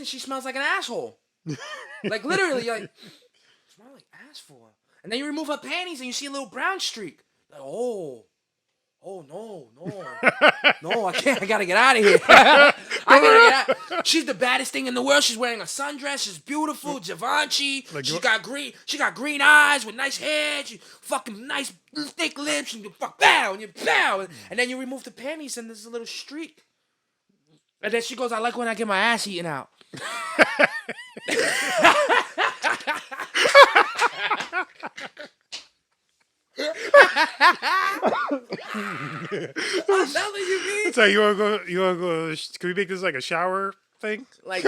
and she smells like an asshole. Like literally, like smell like asshole. And then you remove her panties and you see a little brown streak. Like, oh no, I can't. I gotta get out of here. I gotta get out. She's the baddest thing in the world. She's wearing a sundress. She's beautiful. Givenchy. Like She got green eyes with nice hair. She fucking nice thick lips. And you fuck bow and you bow. And then you remove the panties and there's a little streak. And then she goes, I like when I get my ass eaten out. I'm telling you, man. So you wanna go? Can we make this like a shower thing? Like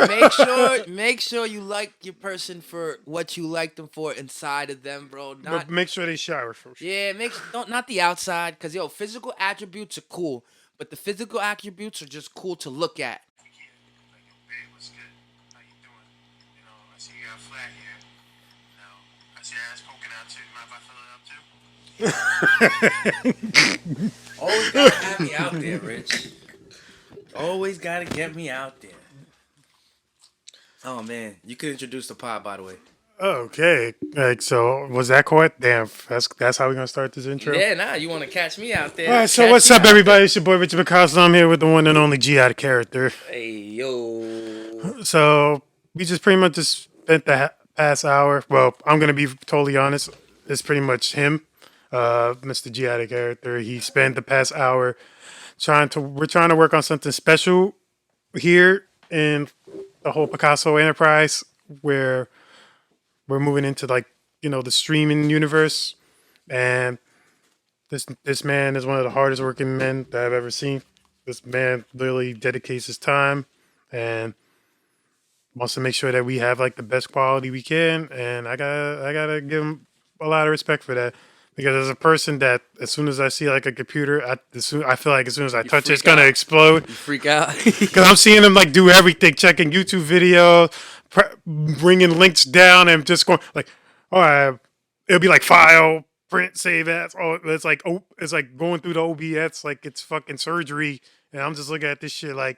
make sure you like your person for what you like them for inside of them, bro. But make sure they shower first. Yeah, not the outside, cause physical attributes are cool, but the physical attributes are just cool to look at. What's good? How you doing? You know, I see you got flat here. You know, I see your ass poking out too. Mind if I fill it up too? Always gotta have me out there, Rich. Always gotta get me out there. Oh man, you could introduce the pod, by the way. Okay. Like, so was that quite? Damn. That's how we're gonna start this intro. Yeah, nah. You want to catch me out there? All right. So what's up, everybody? It's your boy Richard Picasso. I'm here with the one and only G out of character. Hey yo. So we just pretty much just spent the past hour. Well, I'm gonna be totally honest. It's pretty much him, Mr. G out of character. He spent the past hour we're trying to work on something special here in the whole Picasso enterprise, where we're moving into like the streaming universe, and this man is one of the hardest working men that I've ever seen. This man literally dedicates his time and wants to make sure that we have like the best quality we can, and I gotta give him a lot of respect for that. Because as a person that, as soon as I see like a computer, I feel like as soon as I touch it, it's gonna explode. You freak out. Because I'm seeing him like do everything, checking YouTube videos, bringing links down, and just going like, all right, it'll be like file, print, save as. Oh, it's like going through the OBS like it's fucking surgery, and I'm just looking at this shit like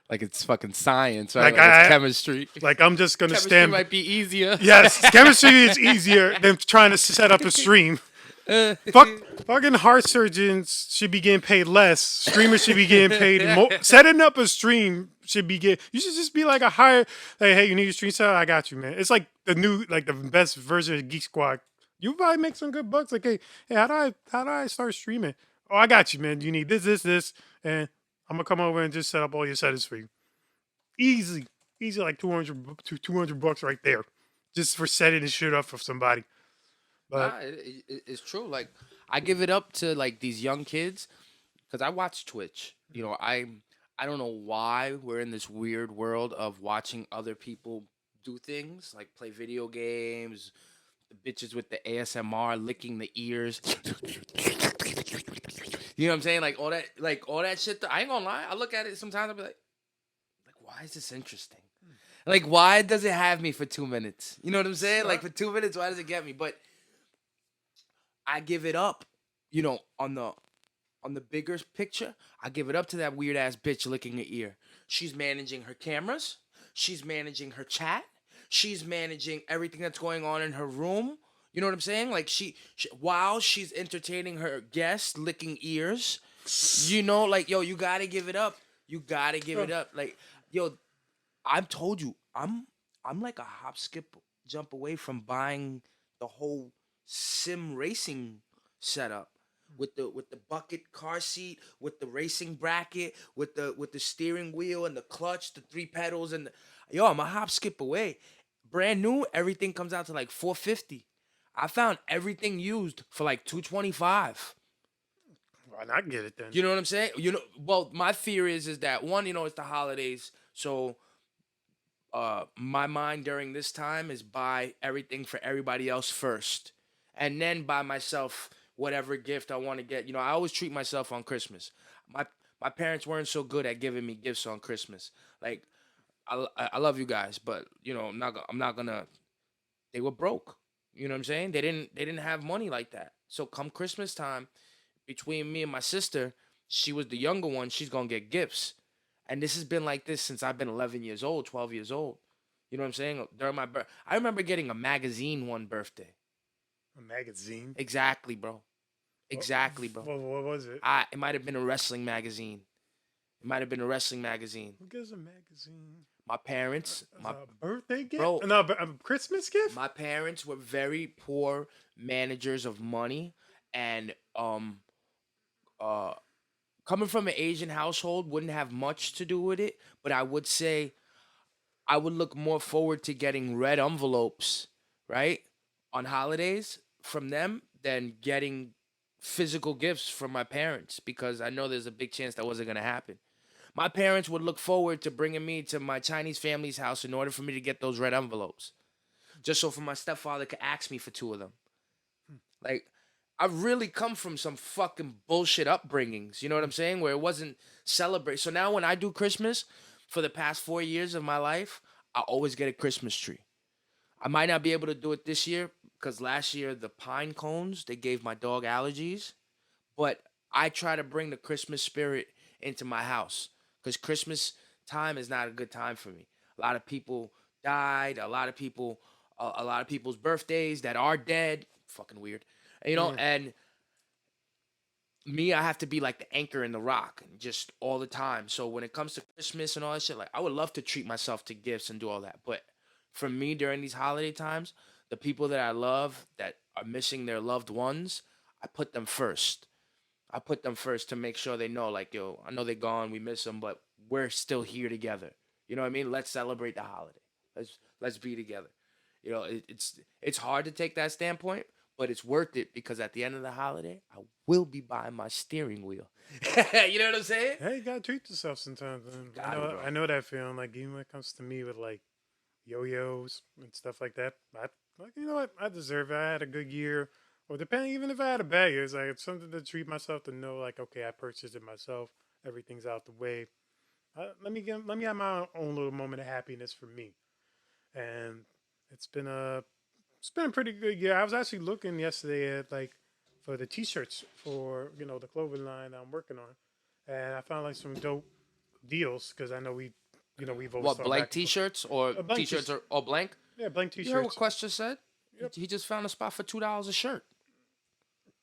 it's fucking science, right? Like it's chemistry. Like I'm just gonna Chemistry stand. might be easier. Yes, chemistry is easier than trying to set up a stream. Fucking heart surgeons should be getting paid less. Streamers should be getting paid more. Setting up a stream should be You should just be like a higher. Like, hey, you need a stream set? I got you, man. It's like the best version of Geek Squad. You probably make some good bucks. Like, hey, how do I start streaming? Oh, I got you, man. You need this, and I'm gonna come over and just set up all your settings for you. Easy, like 200 bucks right there, just for setting this shit up for somebody. But it's true. Like I give it up to like these young kids because I watch Twitch. I don't know why we're in this weird world of watching other people do things like play video games. The bitches with the ASMR licking the ears. You know what I'm saying? Like all that shit. I ain't gonna lie. I look at it sometimes. I'll be like, why is this interesting? Like, why does it have me for 2 minutes? You know what I'm saying? Like for 2 minutes, why does it get me? But I give it up, on the bigger picture. I give it up to that weird ass bitch licking her ear. She's managing her cameras. She's managing her chat. She's managing everything that's going on in her room. You know what I'm saying? Like she while she's entertaining her guests, licking ears. Like yo, you gotta give it up. You gotta give it up. Like yo, I've told you, I'm like a hop, skip, jump away from buying the whole sim racing setup with the bucket car seat, with the racing bracket, with the steering wheel and the clutch, the 3 pedals, and I'm a hop skip away. Brand new, everything comes out to like $450. I found everything used for like $225. Why not get it then? You know what I'm saying? Well, my fear is that one, it's the holidays, so my mind during this time is buy everything for everybody else first. And then buy myself whatever gift I want to get. I always treat myself on Christmas. My parents weren't so good at giving me gifts on Christmas. Like, I love you guys, but I'm not gonna. They were broke. You know what I'm saying? They didn't have money like that. So come Christmas time, between me and my sister, she was the younger one. She's gonna get gifts, And this has been like this since I've been 11 years old, 12 years old. You know what I'm saying? During my birth, I remember getting a magazine one birthday. A magazine. Exactly, bro. Exactly, bro. What was it? It might have been a wrestling magazine. It might have been a wrestling magazine. Who gives a magazine? My parents, A birthday gift? bro, No, a Christmas gift? my parents were very poor managers of money, and uh coming from an Asian household wouldn't have much to do with it, but I would say I would look more forward to getting red envelopes, right, on holidays from them than getting physical gifts from my parents, because I know there's a big chance that wasn't going to happen. My parents would look forward to bringing me to my Chinese family's house in order for me to get those red envelopes, just so for my stepfather could ask me for two of them. Like, I've really come from some fucking bullshit upbringings. You know what I'm saying? Where it wasn't celebrate. So now when I do Christmas, for the past 4 years of my life, I always get a Christmas tree. I might not be able to do it this year because last year the pine cones they gave my dog allergies. But I try to bring the Christmas spirit into my house because Christmas time is not a good time for me. A lot of people died. A lot of people's birthdays that are dead. Fucking weird. You know, and me, I have to be like the anchor in the rock and just all the time. So when it comes to Christmas and all that shit, like I would love to treat myself to gifts and do all that. But for me, during these holiday times, the people that I love that are missing their loved ones, I put them first. I put them first to make sure they know, like, yo, I know they're gone, we miss them, but we're still here together. You know what I mean? Let's celebrate the holiday. Let's be together. You know, it's hard to take that standpoint, but it's worth it because at the end of the holiday, I will be buying my steering wheel. You know what I'm saying? Hey, you gotta treat yourself sometimes. Man. Bro. I know that feeling. Like even when it comes to me with like yo-yos and stuff like that, I like you know what I deserve it. I had a good year, or depending even if I had a bad year, it's like it's something to treat myself to know like okay, I purchased it myself. Everything's out the way. Let me have my own little moment of happiness for me, and it's been a pretty good year. I was actually looking yesterday at like for the t-shirts for the clothing line I'm working on, and I found like some dope deals because I know we've always What, blank T-shirts or blank T-shirts or blank? yeah blank You heard what t-shirts. Quest just said? Yep. He just found a spot for $2 a shirt.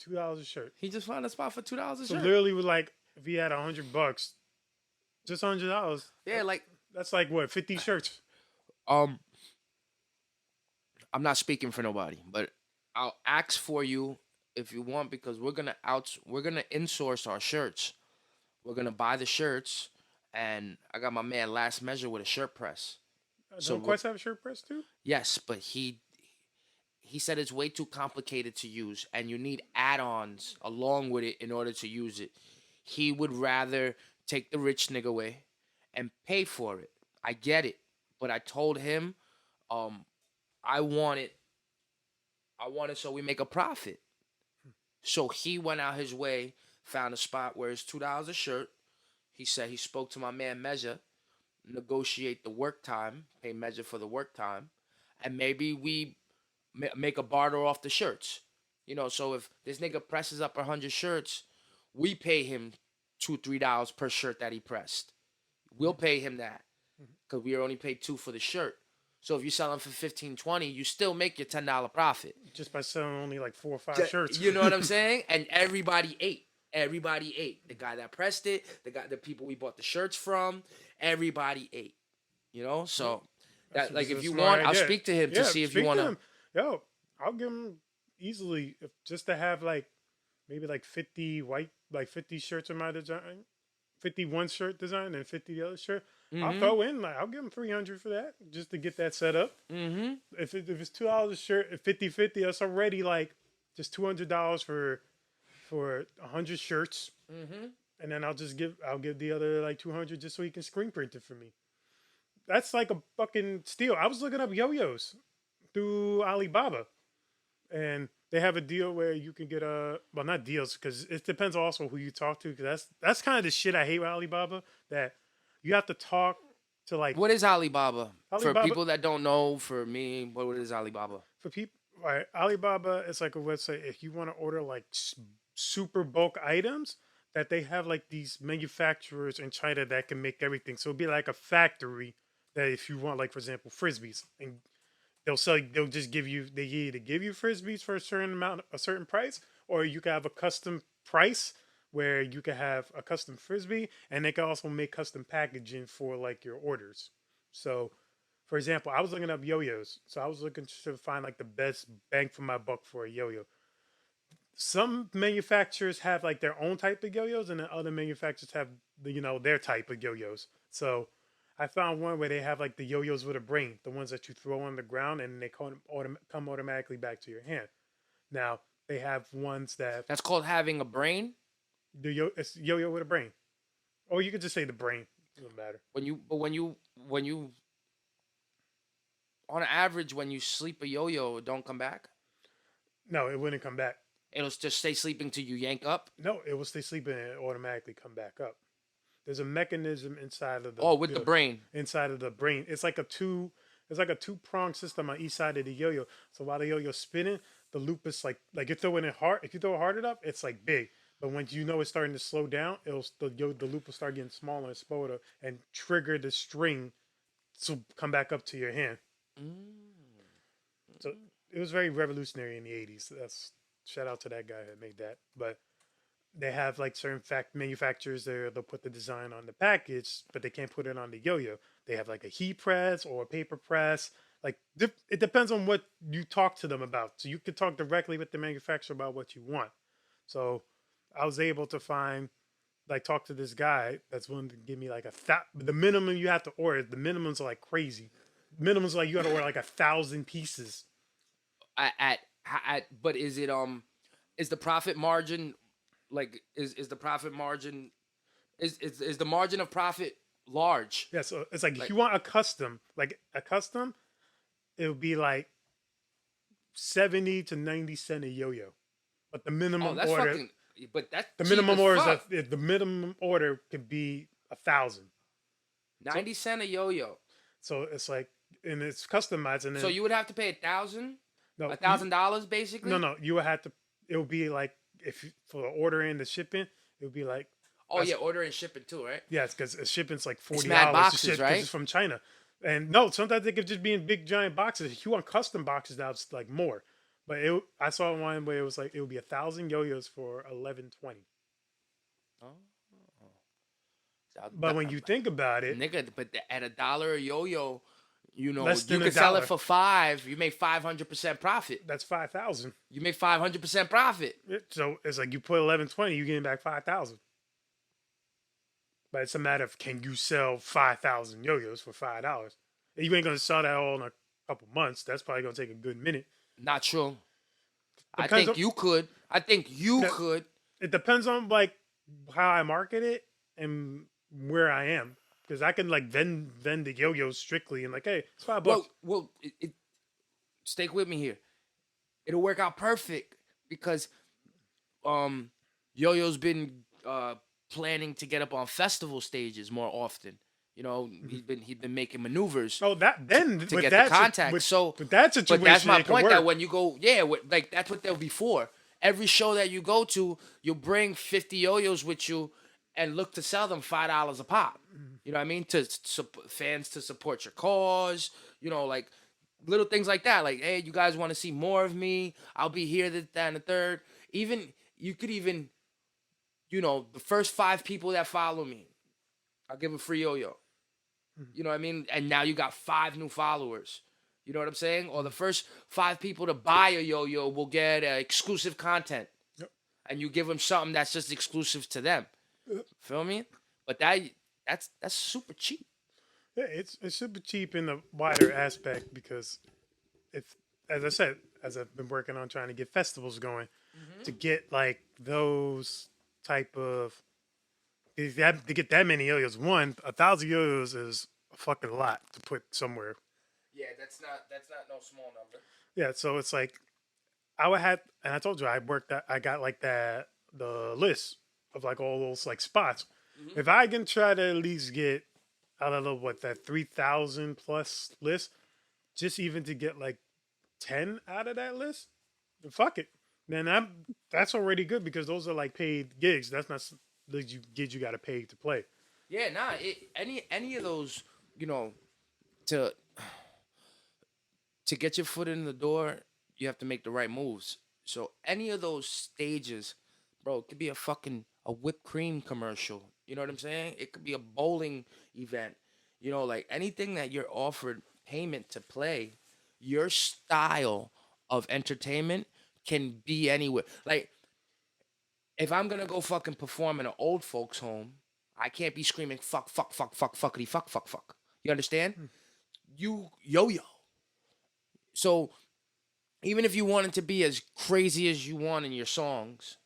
$2 a shirt. He just found a spot for $2 a So shirt. literally, with like if he had $100, just $100. Yeah, like That's like what 50 shirts. I'm not speaking for nobody, but I'll ask for you if you want because we're gonna insource our shirts. We're gonna buy the shirts, and I got my man Last Measure with a shirt press. So Don't Quest have a shirt press too? yes, but he said it's way too complicated to use, and you need add-ons along with it in order to use it. He would rather take the rich nigga way and pay for it. I get it, but I told him, I want it. I want it so we make a profit. So he went out his way, found a spot where it's $2 a shirt. He said he spoke to my man Measure, negotiate the work time, pay Measure for the work time, and maybe we make a barter off the shirts. You know, so if this nigga presses up 100 shirts, we pay him $2-3 per shirt that he pressed. We'll pay him that because we only paid $2 for the shirt. So if you sell them for 15-20, you still make your $10 profit. Just by selling only like 4 or 5 shirts. You know what I'm saying? And everybody ate. Everybody ate. The guy that pressed it, the people we bought the shirts from, everybody ate. You know, so that like if you want, I'll speak to him to see if you want to. Yo, I'll give him easily just to have like maybe like 50 like 50 shirts of my design, 51 shirt design and 50 the other shirt. I'll throw in like I'll give him 300 for that just to get that set up. Mm-hmm. If it's $2 a shirt, 50-50, that's already like just $200 for 100 shirts. Mm-hmm. And then I'll give the other like 200 just so he can screen print it for me. That's like a fucking steal. I was looking up yo-yos through Alibaba, and they have a deal where you can get well, not deals because it depends also who you talk to. Because that's kind of the shit I hate with Alibaba, that you have to talk to like. What is Alibaba? Alibaba, for people that don't know, for me, what is Alibaba? For people, right? Alibaba is like a website if you want to order like super bulk items. that they have like these manufacturers in China that can make everything. So it'd be like a factory that if you want, like for example, frisbees, and they'll just give you, they either give you frisbees for a certain amount, a certain price, or you can have a custom price where you can have a custom frisbee, and they can also make custom packaging for like your orders. So, for example, I was looking up yo-yos, so I was looking to find like the best bang for my buck for a yo-yo. Some manufacturers have like their own type of yo-yos, and then other manufacturers have their type of yo-yos. So I found one where they have like the yo-yos with a brain, the ones that you throw on the ground and they come automatically back to your hand. Now they have ones that That's called having a brain. it's yo-yo with a brain, or you could just say the brain. It doesn't matter. When you on average when you sleep a yo-yo, it don't come back. No, it wouldn't come back. It'll just stay sleeping till you yank up. No, it will stay sleeping and it automatically come back up. There's a mechanism inside of the Oh, with the brain. inside of the brain. It's like a two-prong system on each side of the yo-yo. So while the yo-yo's spinning, the loop is like you're throwing it hard. If you throw it hard enough, it's like big. But when you know it's starting to slow down, the loop will start getting smaller and smaller and trigger the string to come back up to your hand. So it was very revolutionary in the 80s. That's shout out to that guy that made that. But they have like certain manufacturers there, they'll put the design on the package, but they can't put it on the yo-yo. They have like a heat press or a paper press. Like it depends on what you talk to them about. So you could talk directly with the manufacturer about what you want. So I was able to talk to this guy that's willing to give me like the minimum you have to order. The minimums are like crazy. Minimums like you got to order like 1,000 pieces. But is it is the profit margin like is the profit margin is the margin of profit large? Yeah, so it's like if you want a custom, it would be like 70 to 90 cent a yo-yo. But the minimum order the minimum order could be 1,000. 90 cent a yo-yo. So it's like, and it's customized, and then, so you would have to pay $1,000? No, $1,000 basically? No, you would have to. It would be like for the ordering, the shipping, it would be like. Oh yeah, ordering and shipping too, right? Yes, because shipping's like $40 mad boxes, to ship, right? It's from China, and no, sometimes they could just be in big giant boxes. If you want custom boxes, now it's like more. But I saw one where it was like it would be 1,000 yo-yos for $11.20. Oh. But when you think about it, nigga, but at $1 a yo-yo, you than could sell it for $5. You make 500% profit. That's 5,000. You make 500% profit. So it's like you put 11.20, you getting back 5,000. But it's a matter of can you sell 5,000 yo-yos for $5? You ain't gonna sell that all in a couple months. That's probably gonna take a good minute. Not true. I think you could. It depends on like how I market it and where I am. Because I can like vend the yo-yos strictly and like, hey, it's $5. Well, stick with me here. It'll work out perfect because Yo-Yo's been planning to get up on festival stages more often. He's been making maneuvers. Oh, that then to get the contact. With that situation, but that's my point. Work. That when you go, like that's what they'll be for. Every show that you go to, you'll bring 50 yo-yos with you and look to sell them $5 a pop. You know what I mean? To fans to support your cause. Like little things like that. Like, hey, you guys want to see more of me? I'll be here, that, and the third. You could even, the first 5 people that follow me, I'll give a free yo-yo. You know what I mean? And now you got 5 new followers. You know what I'm saying? Or the first 5 people to buy a yo-yo will get exclusive content. Yep. And you give them something that's just exclusive to them. Yep. Feel me? But that's super cheap. Yeah, it's super cheap in the wider aspect because as I said, as I've been working on trying to get festivals going, to get like those type of to get that many yo-yos. 1,000 yo-yos is a fucking lot to put somewhere. Yeah, that's not no small number. Yeah, so it's like I would have, and I told you I got like the list of like all those like spots. Mm-hmm. If I can try to at least get, I don't know what that 3,000 plus list, just even to get like 10 out of that list, then fuck it. Then that's already good because those are like paid gigs. That's not you got to pay to play. Yeah, nah. Any of those, you know, to get your foot in the door, you have to make the right moves. So any of those stages, bro, it could be a whipped cream commercial. You know what I'm saying? It could be a bowling event. You know, like anything that you're offered payment to play, your style of entertainment can be anywhere. Like if I'm gonna go fucking perform in an old folks home, I can't be screaming fuck, fuck, fuck, fuck, fuckity, fuck, fuck, fuck. You understand? You yo yo. So even if you wanted to be as crazy as you want in your songs,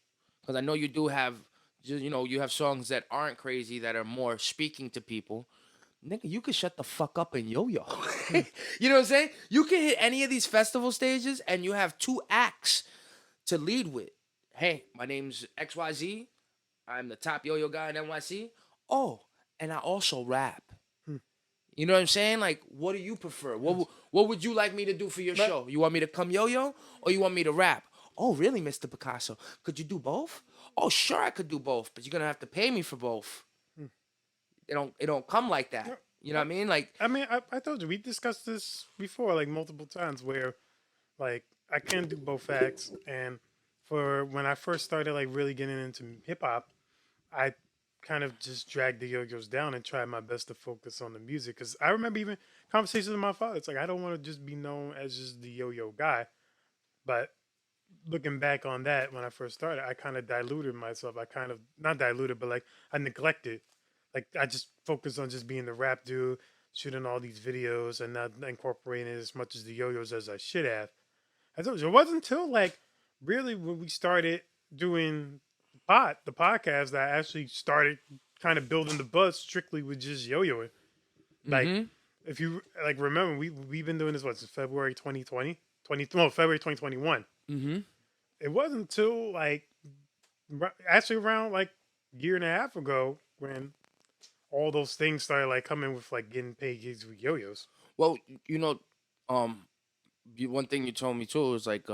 because I know you do have, you have songs that aren't crazy that are more speaking to people. Nigga, you could shut the fuck up and yo-yo. You know what I'm saying? You can hit any of these festival stages and you have two acts to lead with. Hey, my name's XYZ. I'm the top yo-yo guy in NYC. Oh, and I also rap. You know what I'm saying? Like, what do you prefer? What would you like me to do for your show? You want me to come yo-yo or you want me to rap? Oh, really, Mr. Picasso? Could you do both? Oh, sure, I could do both, but you're gonna have to pay me for both. It don't come like that. You know what I mean? Like, I mean, I told you we discussed this before, like multiple times, where like I can do both acts, and for when I first started like really getting into hip hop, I kind of just dragged the yo-yos down and tried my best to focus on the music. Because I remember even conversations with my father. It's like I don't want to just be known as just the yo-yo guy, but looking back on that when I first started, I kind of diluted myself. I kind of not diluted, but like I neglected. Like I just focused on just being the rap dude, shooting all these videos, and not incorporating as much as the yo-yos as I should have. I told you it wasn't until like really when we started doing the podcast that I actually started kind of building the buzz strictly with just yo-yoing. Like if you like remember we've been doing this since February 2020, February 2021. It wasn't until like actually around like year and a half ago when all those things started like coming with like getting paid gigs with yo-yos. well, um, one thing you told me too is like,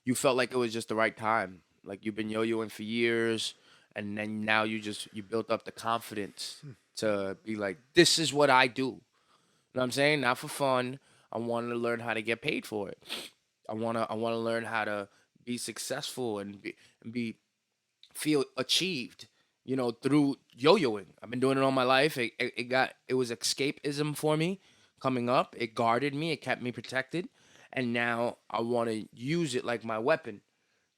you felt like it was just the right time. Like you've been yo-yoing for years, and then now you built up the confidence to be like, this is what I do. You know what I'm saying? Not for fun. I want to learn how to get paid for it. I wanna learn how to be successful and feel achieved. Through yo-yoing. I've been doing it all my life. It was escapism for me coming up. It guarded me. It kept me protected, and now I want to use it like my weapon.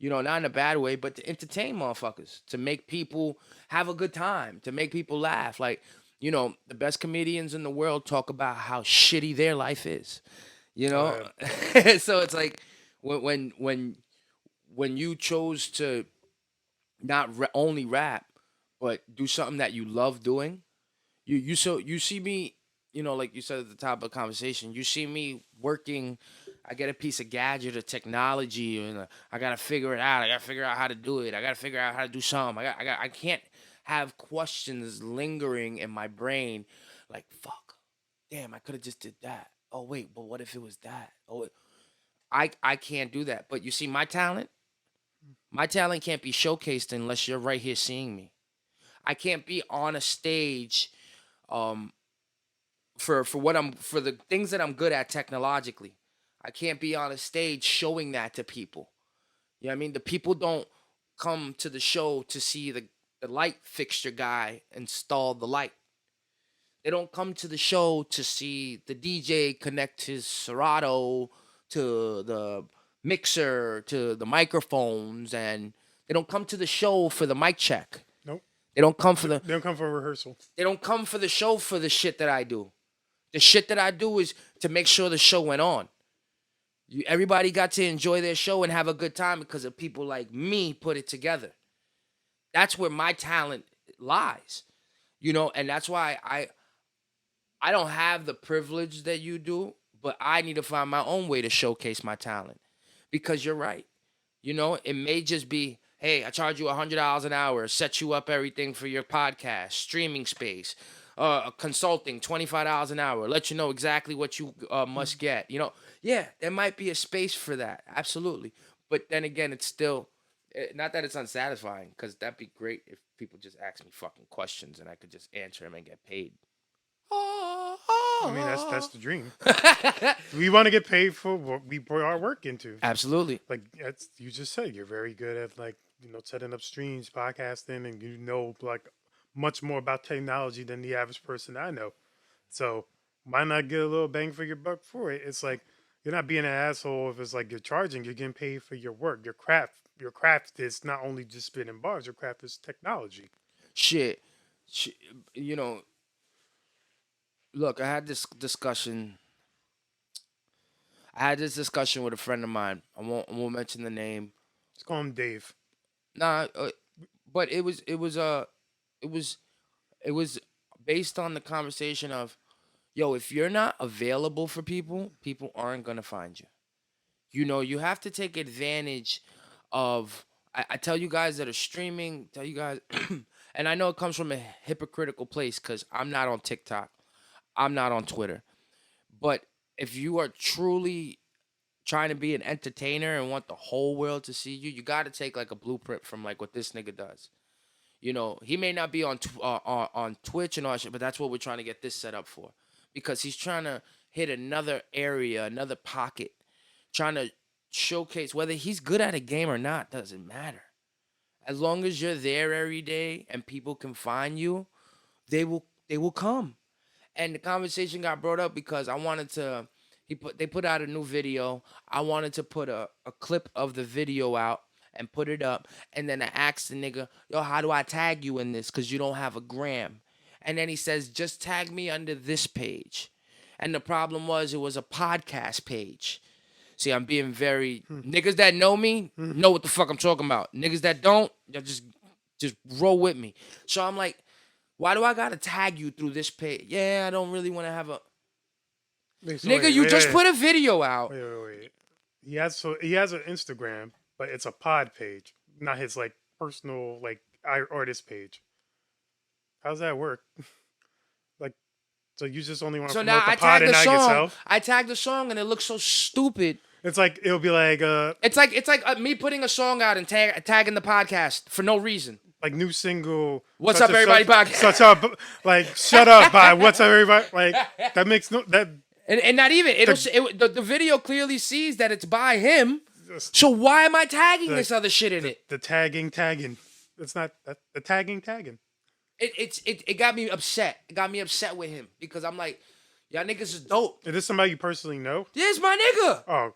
Not in a bad way, but to entertain motherfuckers, to make people have a good time, to make people laugh. Like, the best comedians in the world talk about how shitty their life is. You know, so it's like when you chose to not only rap, but do something that you love doing. You see me, like you said at the top of the conversation, you see me working. I get a piece of gadget or technology, and I gotta figure it out. I gotta figure out how to do it. I gotta figure out how to do something. I can't have questions lingering in my brain, like fuck, damn, I could have just did that. Oh wait, but what if it was that? Oh, I can't do that. But you see, my talent can't be showcased unless you're right here seeing me. I can't be on a stage, um, for the things that I'm good at technologically. I can't be on a stage showing that to people. You know what I mean? The people don't come to the show to see the light fixture guy install the light. They don't come to the show to see the DJ connect his Serato to the mixer to the microphones, and they don't come to the show for the mic check. Nope. They don't come for the They don't come for rehearsal. they don't come for the show for the shit that I do. The shit that I do is to make sure the show went on. Everybody got to enjoy their show and have a good time because of people like me put it together. That's where my talent lies. And that's why I don't have the privilege that you do, but I need to find my own way to showcase my talent. Because you're right. It may just be, hey, I charge you $100 an hour, set you up everything for your podcast, streaming space, consulting, $25 an hour, let you know exactly what you must get. Yeah, there might be a space for that, absolutely. But then again, it's still Not that it's unsatisfying, because that'd be great if people just ask me fucking questions and I could just answer them and get paid. I mean, that's the dream. We want to get paid for what we put our work into. Absolutely. Like you just said, you're very good at like setting up streams, podcasting, and like much more about technology than the average person I know. So why not get a little bang for your buck for it? It's like you're not being an asshole if it's like you're charging. You're getting paid for your work, your craft. Your craft is not only just spinning bars. Your craft is technology. Shit. You know, look, I had this discussion. With a friend of mine. I won't mention the name. Let's call him Dave. Nah, but it was based on the conversation of, yo, if you're not available for people, people aren't gonna find you. You have to take advantage of. I tell you guys that are streaming, tell you guys, and I know it comes from a hypocritical place because I'm not on TikTok, I'm not on Twitter, but if you are truly trying to be an entertainer and want the whole world to see you, you got to take like a blueprint from like what this nigga does. He may not be on Twitch and all that shit, but that's what we're trying to get this set up for, because he's trying to hit another area, another pocket, trying to showcase whether he's good at a game or not doesn't matter. As long as you're there every day and people can find you, they will come. And the conversation got brought up because I wanted to. They put out a new video. I wanted to put a clip of the video out and put it up. And then I asked the nigga, yo, how do I tag you in this? Because you don't have a gram. And then he says, just tag me under this page. And the problem was it was a podcast page. See, I'm being very niggas that know me know what the fuck I'm talking about. Niggas that don't, y'all just roll with me. So I'm like, why do I gotta tag you through this page? Yeah, I don't really want to have a nigga. You just put a video out. Wait. He has an Instagram, but it's a pod page, not his like personal like artist page. How's that work? Like, so you just only want to promote the pod and not yourself? I tagged the song and it looks so stupid. It's like it'll be like It's like me putting a song out and tagging the podcast for no reason. Like new single. What's up, everybody? Podcast. Like shut up by what's up, everybody? Like that makes no that. And not even the video clearly sees that it's by him. So why am I tagging this other shit in it? The tagging. It's not the tagging. It got me upset. It got me upset with him because I'm like, y'all niggas is dope. Is this somebody you personally know? Yeah, it's my nigga. Oh.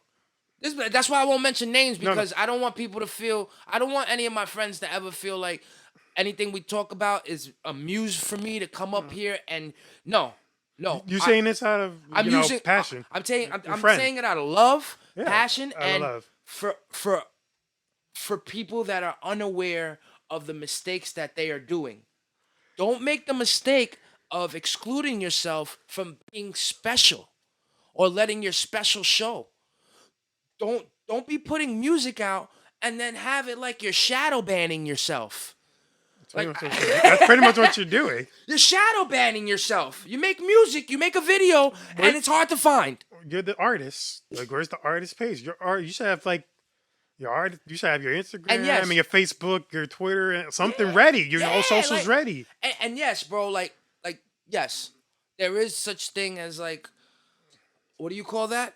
That's why I won't mention names, because I don't want people to feel. I don't want any of my friends to ever feel like anything we talk about is a muse for me to come up here and no. You saying this out of passion? I'm saying it out of love, passion, and love. For people that are unaware of the mistakes that they are doing. Don't make the mistake of excluding yourself from being special or letting your special show. Don't be putting music out and then have it like you're shadow banning yourself. That's pretty much what you're doing. You're shadow banning yourself. You make music, you make a video, and it's hard to find. You're the artist. Like, where's the artist page? Your art. You should have like your art. You should have your Instagram, and yes, your Facebook, your Twitter, and something ready. Your all socials ready. And yes, bro. Like yes, there is such thing as like, what do you call that?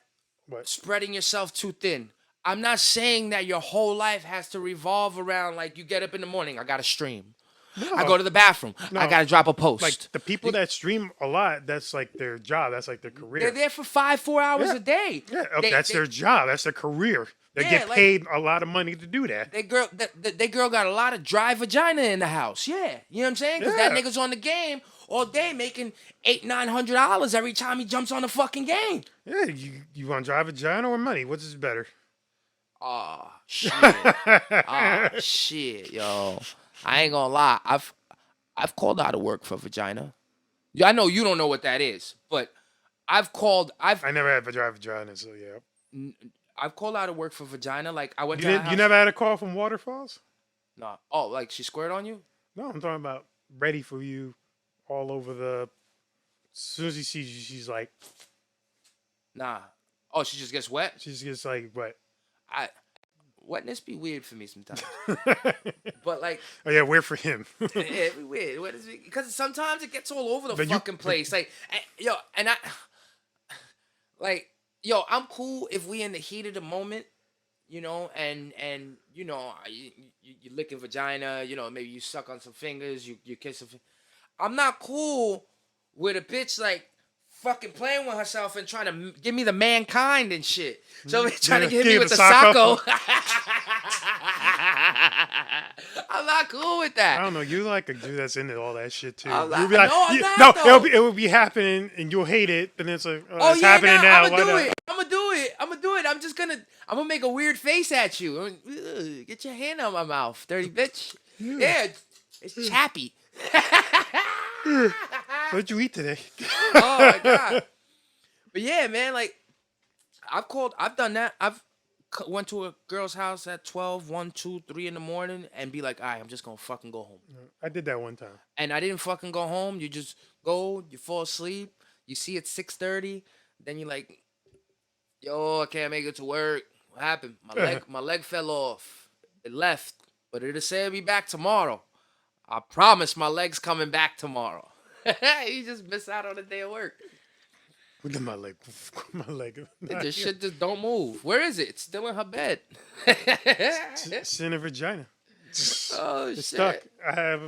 What? Spreading yourself too thin. I'm not saying that your whole life has to revolve around like you get up in the morning, I gotta stream. No. I go to the bathroom, I gotta drop a post. Like the people that stream a lot, that's like their job, that's like their career. They're there for 4 hours a day. Yeah, that's their job, that's their career. They get paid a lot of money to do that. They girl got a lot of dry vagina in the house. Yeah, you know what I'm saying? Because that nigga's on the game all day making $800-900 every time he jumps on the fucking game. Yeah, you want dry vagina or money? Which is better? Shit. Shit, yo. I ain't gonna lie. I've called out of work for vagina. Yeah, I know you don't know what that is, but I never had dry vagina, so yeah. I've called out of work for vagina. Like I went. You never had a call from Waterfalls? No. Oh, like she squared on you? No, I'm talking about ready for you, all over the. As soon as he sees you, she's like. Nah. Oh, she just gets wet. She just gets like wet. wetness be weird for me sometimes. But like, Oh yeah, we're for him. yeah, it be weird. What is it? Because sometimes it gets all over the But you- fucking place. Like, and I, like, I'm cool if we in the heat of the moment, and you licking vagina, maybe you suck on some fingers, you kiss some. I'm not cool with a bitch like fucking playing with herself and trying to give me the mankind and shit. So trying to hit me with the Sacco. I'm not cool with that. I don't know. You like a dude that's into all that shit too. I'm not- You'll be like, no, I'm not, though. it will be happening, and you'll hate it. But then it's like, Oh it's yeah, happening nah, now. I'm Why gonna do not? it. I'm gonna do it. I'm gonna make a weird face at you. Ugh, get your hand out my mouth, dirty bitch. Yeah, it's chappy. What'd you eat today? Oh my god. But yeah, man, like I've done that. Went to a girl's house at 12, 1, 2, 3 in the morning and be like, all right, I'm just gonna fucking go home. I did that one time. And I didn't fucking go home. You just go, you fall asleep, you see it's 6:30, then you're like, yo, I can't make it to work. What happened? My leg fell off. It left. But it'll say it'll be back tomorrow. I promise my leg's coming back tomorrow. You just miss out on a day of work. Look at my leg. My leg. This shit just don't move. Where is it? It's still in her bed. It's in a vagina. Oh It's shit. stuck.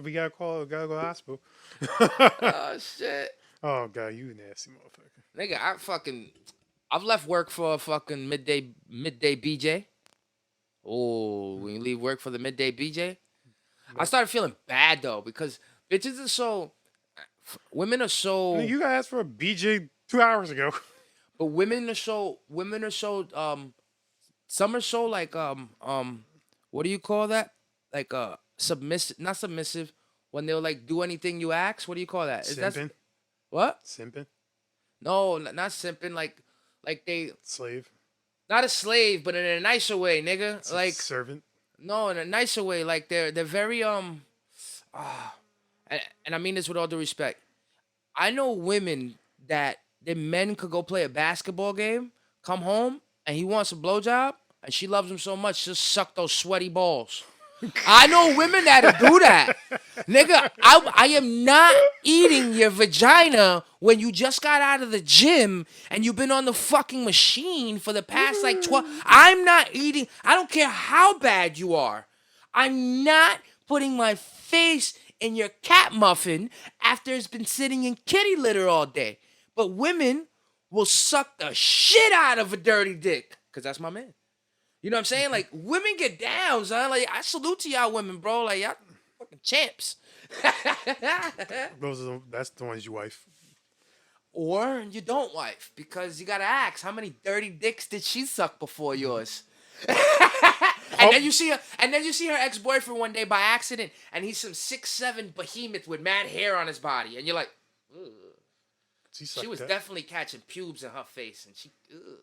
We gotta go to the hospital. Oh shit. Oh god, you nasty motherfucker. Nigga, I've left work for a fucking midday BJ. Oh, when you leave work for the midday BJ, I started feeling bad though because bitches are so, women are so, You got asked for a BJ 2 hours ago. but women are so, some are so like what do you call that? Like submissive, not submissive. When they'll like do anything you ask, what do you call that? Simping. What? Simping. No, not simping. Like they, Slave. not a slave, but in a nicer way, nigga. It's a Like servant. no, in a nicer way. Like they're very and I mean this with all due respect. I know women that their men could go play a basketball game, come home, and he wants a blowjob, and she loves him so much, she'll suck those sweaty balls. I know women that'll do that. Nigga, I am not eating your vagina when you just got out of the gym and you've been on the fucking machine for the past like 12. I'm not eating. I don't care how bad you are. I'm not putting my face in your cat muffin after it's been sitting in kitty litter all day. But women will suck the shit out of a dirty dick. Because that's my man. You know what I'm saying? Like, women get down, son. Like, I salute to y'all women, bro. Like, y'all fucking champs. That's the ones you wife. Or you don't wife. Because you got to ask, how many dirty dicks did she suck before yours? And then you see her ex-boyfriend one day by accident, and he's some 6'7" behemoth with mad hair on his body. And you're like, ugh. She was definitely catching pubes in her face, and she, ugh.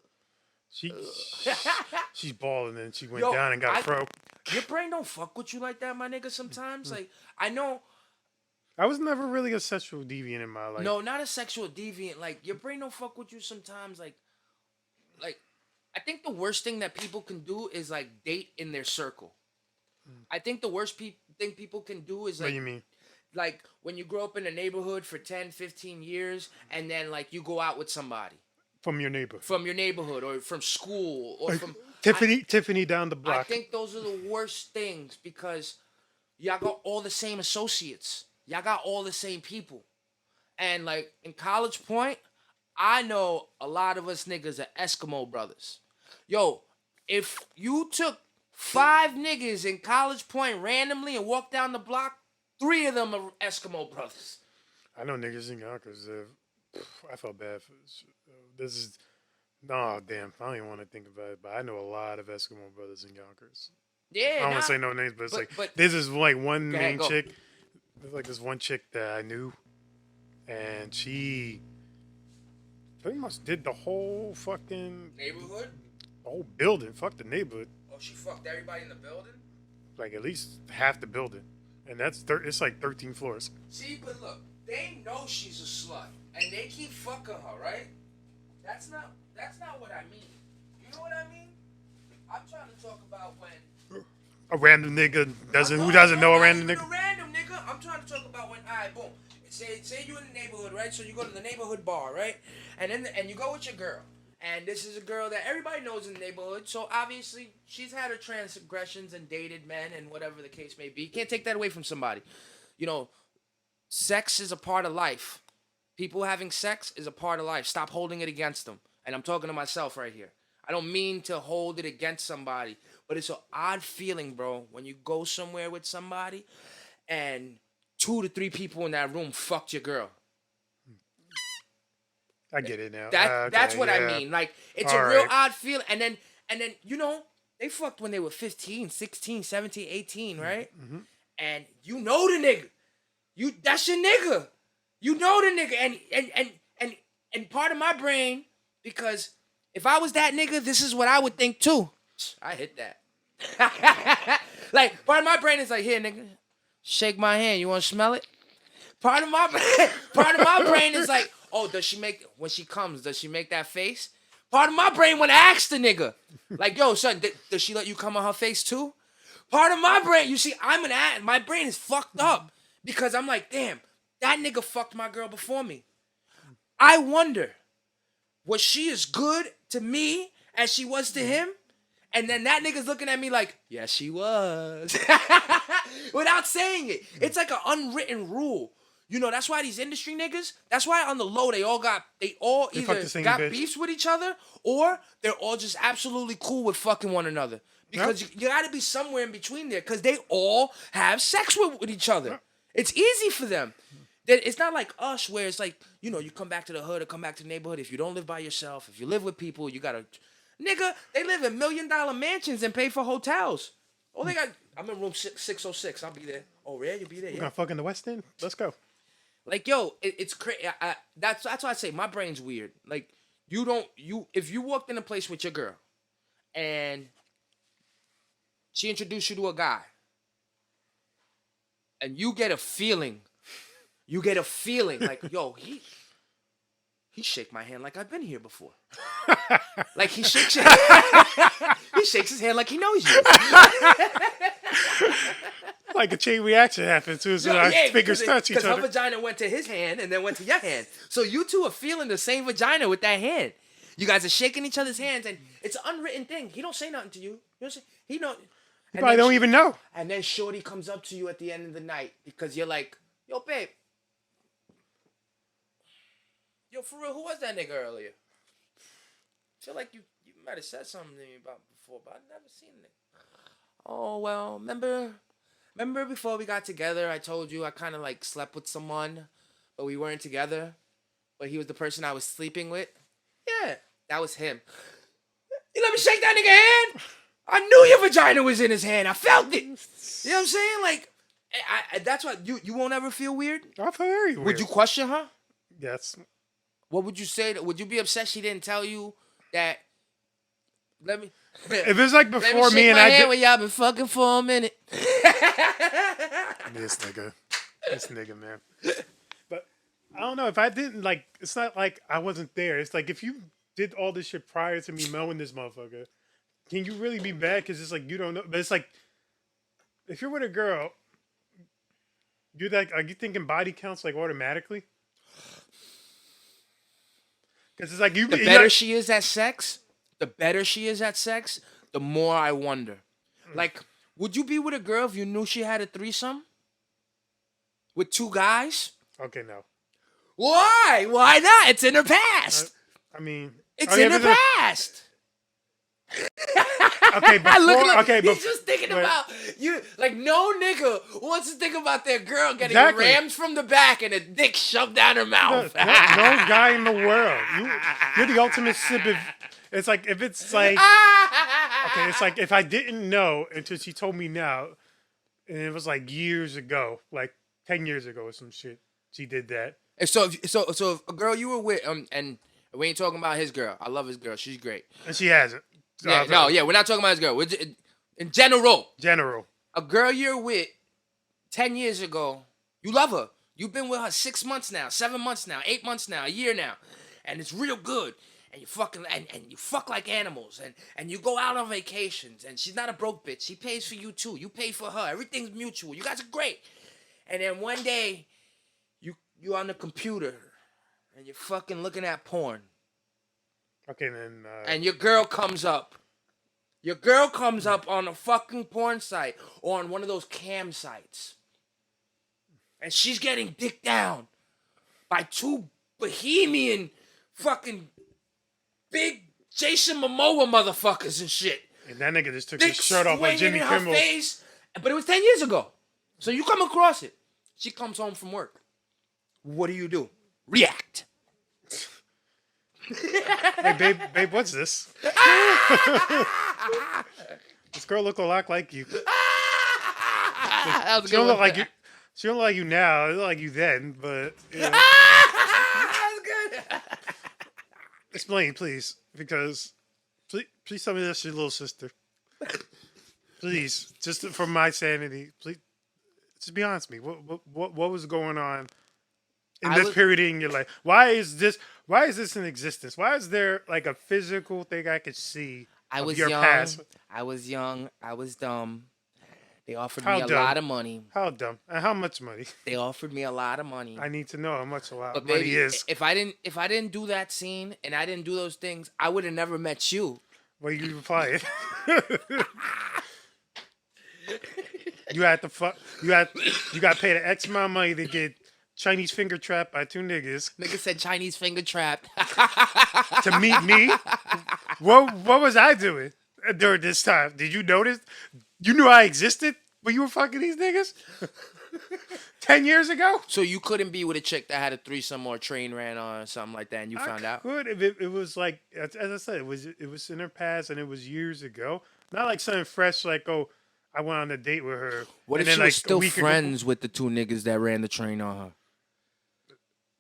She's balling, and she went down and got a fro. Your brain don't fuck with you like that, my nigga, sometimes. Like, I know. I was never really a sexual deviant in my life. No, not a sexual deviant. Like, your brain don't fuck with you sometimes. Like, I think the worst thing that people can do is, like, date in their circle. I think the worst thing people can do is, like... What do you mean? Like, when you grow up in a neighborhood for 10, 15 years, and then, like, you go out with somebody. From your neighbor. From your neighborhood, or from school, or from... Tiffany down the block. I think those are the worst things, because y'all got all the same associates. Y'all got all the same people. And, like, in College Point, I know a lot of us niggas are Eskimo brothers. Yo, if you took 5 niggas in College Point randomly and walked down the block, 3 of them are Eskimo brothers. I know niggas in Yonkers. I felt bad for this. This is... No, damn. I don't even want to think about it, but I know a lot of Eskimo brothers in Yonkers. Yeah, I don't want to say no names, but it's this is like one main chick. There's like this one chick that I knew, and she pretty much did the whole fucking... Neighborhood? The whole building. Fuck the neighborhood. Oh, she fucked everybody in the building? Like at least half the building. And that's it's like 13 floors. See, but look, they know she's a slut, and they keep fucking her, right? That's not what I mean. You know what I mean? I'm trying to talk about about when A random nigga who doesn't know a random even nigga. a random nigga. I'm trying to talk about when boom. Say you in the neighborhood, right? So you go to the neighborhood bar, right? And then and you go with your girl. And this is a girl that everybody knows in the neighborhood. So obviously she's had her transgressions and dated men and whatever the case may be. Can't take that away from somebody. You know, sex is a part of life. People having sex is a part of life. Stop holding it against them. And I'm talking to myself right here. I don't mean to hold it against somebody, but it's an odd feeling, bro, when you go somewhere with somebody and 2 to 3 people in that room fucked your girl. I get it now. That's what yeah. I mean. Like, it's All a real right. odd feeling. And then, you know, they fucked when they were 15, 16, 17, 18, right? Mm-hmm. And you know the nigga. That's your nigga. You know the nigga. And part of my brain, because if I was that nigga, this is what I would think too. I hit that. Like, part of my brain is like, here, nigga, shake my hand. You want to smell it? Part of my brain is like, oh, when she comes, does she make that face? Part of my brain want to ask the nigga, like, yo, son, does she let you come on her face too? Part of my brain, you see, my brain is fucked up because I'm like, damn, that nigga fucked my girl before me. I wonder, was she as good to me as she was to him? And then that nigga's looking at me like, yes, she was. Without saying it. It's like an unwritten rule. You know, that's why these industry niggas, that's why on the low, they all fuck either the same got bitch. beefs with each other or they're all just absolutely cool with fucking one another. Because you gotta be somewhere in between there because they all have sex with each other. It's easy for them. It's not like us where it's like, you know, you come back to the hood or come back to the neighborhood. If you don't live by yourself, if you live with people, you gotta... Nigga, they live in $1 million mansions and pay for hotels. Oh, they got... I'm in room 606. I'll be there. Oh, yeah? You'll be there? We're Yeah. gonna fuck in the West End. Let's go. Like, yo, it's crazy. That's why I say my brain's weird. Like, if you walked in a place with your girl and she introduced you to a guy and you get a feeling like, yo, he shake my hand like I've been here before. Like he shakes his hand like he knows you. Like a chain reaction happens as soon as our fingers touch each Because her other. vagina went to his hand and then went to your hand. So you two are feeling the same vagina with that hand. You guys are shaking each other's hands and it's an unwritten thing. He don't say nothing to you. He know. You probably don't even know. And then Shorty comes up to you at the end of the night because you're like, yo, babe. Yo, for real, who was that nigga earlier? I feel like you might have said something to me about before, but I've never seen it. Oh, well, remember before we got together, I told you I kind of like slept with someone, but we weren't together, but he was the person I was sleeping with? Yeah, that was him. You let me shake that nigga hand? I knew your vagina was in his hand. I felt it. You know what I'm saying? Like, that's why you won't ever feel weird? I feel very weird. Would you question her? Yes. What would you say? Would you be upset she didn't tell you that? If it's like Let before me me shake and my I hand did. when y'all been fucking for a minute. This nigga, man. But I don't know if I didn't like. It's not like I wasn't there. It's like if you did all this shit prior to me knowing this motherfucker, can you really be mad? Because it's like you don't know. But it's like if you're with a girl, are you thinking body counts like automatically? Because it's like The better she is at sex, the more I wonder. Like, would you be with a girl if you knew she had a threesome with 2 guys? Okay, no. Why? Why not? It's in her past. I mean, It's in her past. Okay, before, he's just thinking about you. Like, no nigga wants to think about their girl getting Exactly. rammed from the back and a dick shoved down her mouth. no guy in the world. You're the ultimate sip. It's like if it's like okay, it's like if I didn't know until she told me now, and it was like years ago, like 10 years ago or some shit. She did that. And so if a girl you were with, and we ain't talking about his girl. I love his girl. She's great. And she hasn't. So Yeah, we're not talking about his girl. We're in general. General. A girl you're with 10 years ago, you love her. You've been with her 6 months now, 7 months now, 8 months now, a year now, and it's real good. and you fucking and you fuck like animals, and you go out on vacations, and she's not a broke bitch. She pays for you too. You pay for her. Everything's mutual. You guys are great. And then one day, you on the computer, and you're fucking looking at porn, Okay, then. and your girl comes up. Your girl comes up on a fucking porn site or on one of those cam sites. And she's getting dicked down by two bohemian fucking big Jason Momoa motherfuckers and shit. And that nigga just took Dick his shirt off like swinging Jimmy in her Kimmel. face. But it was 10 years ago. So you come across it. She comes home from work. What do? React. Hey, babe, what's this? This girl look a lot like you. That was a She good don't one. look like you. She don't look like you now. She look like you then, but yeah. That was good. Explain, please, because please tell me that's your little sister. Please, just for my sanity, please, just be honest with me. What was going on in this period in your life? Why is this in existence? Why is there like a physical thing I could see? I was your young. past? I was young. I was dumb. They offered How me a dumb? lot of money. How dumb? And how much money? They offered me a lot of money. I need to know how much a lot But money baby, is. if I didn't do that scene and I didn't do those things, I would have never met you. Well, you reply it. You had to fuck. You got paid an X amount of money to get Chinese finger trapped by two niggas Nigga said Chinese finger trap. to meet me. What was I doing during this time? Did you notice? You knew I existed when you were fucking these niggas 10 years ago. So you couldn't be with a chick that had a threesome or a train ran on or something like that, and you found out. Could if it was like as I said, it was in her past and it was years ago. Not like something fresh, like I went on a date with her. What and if then, she like, was a still week ago- friends with the two niggas that ran the train on her?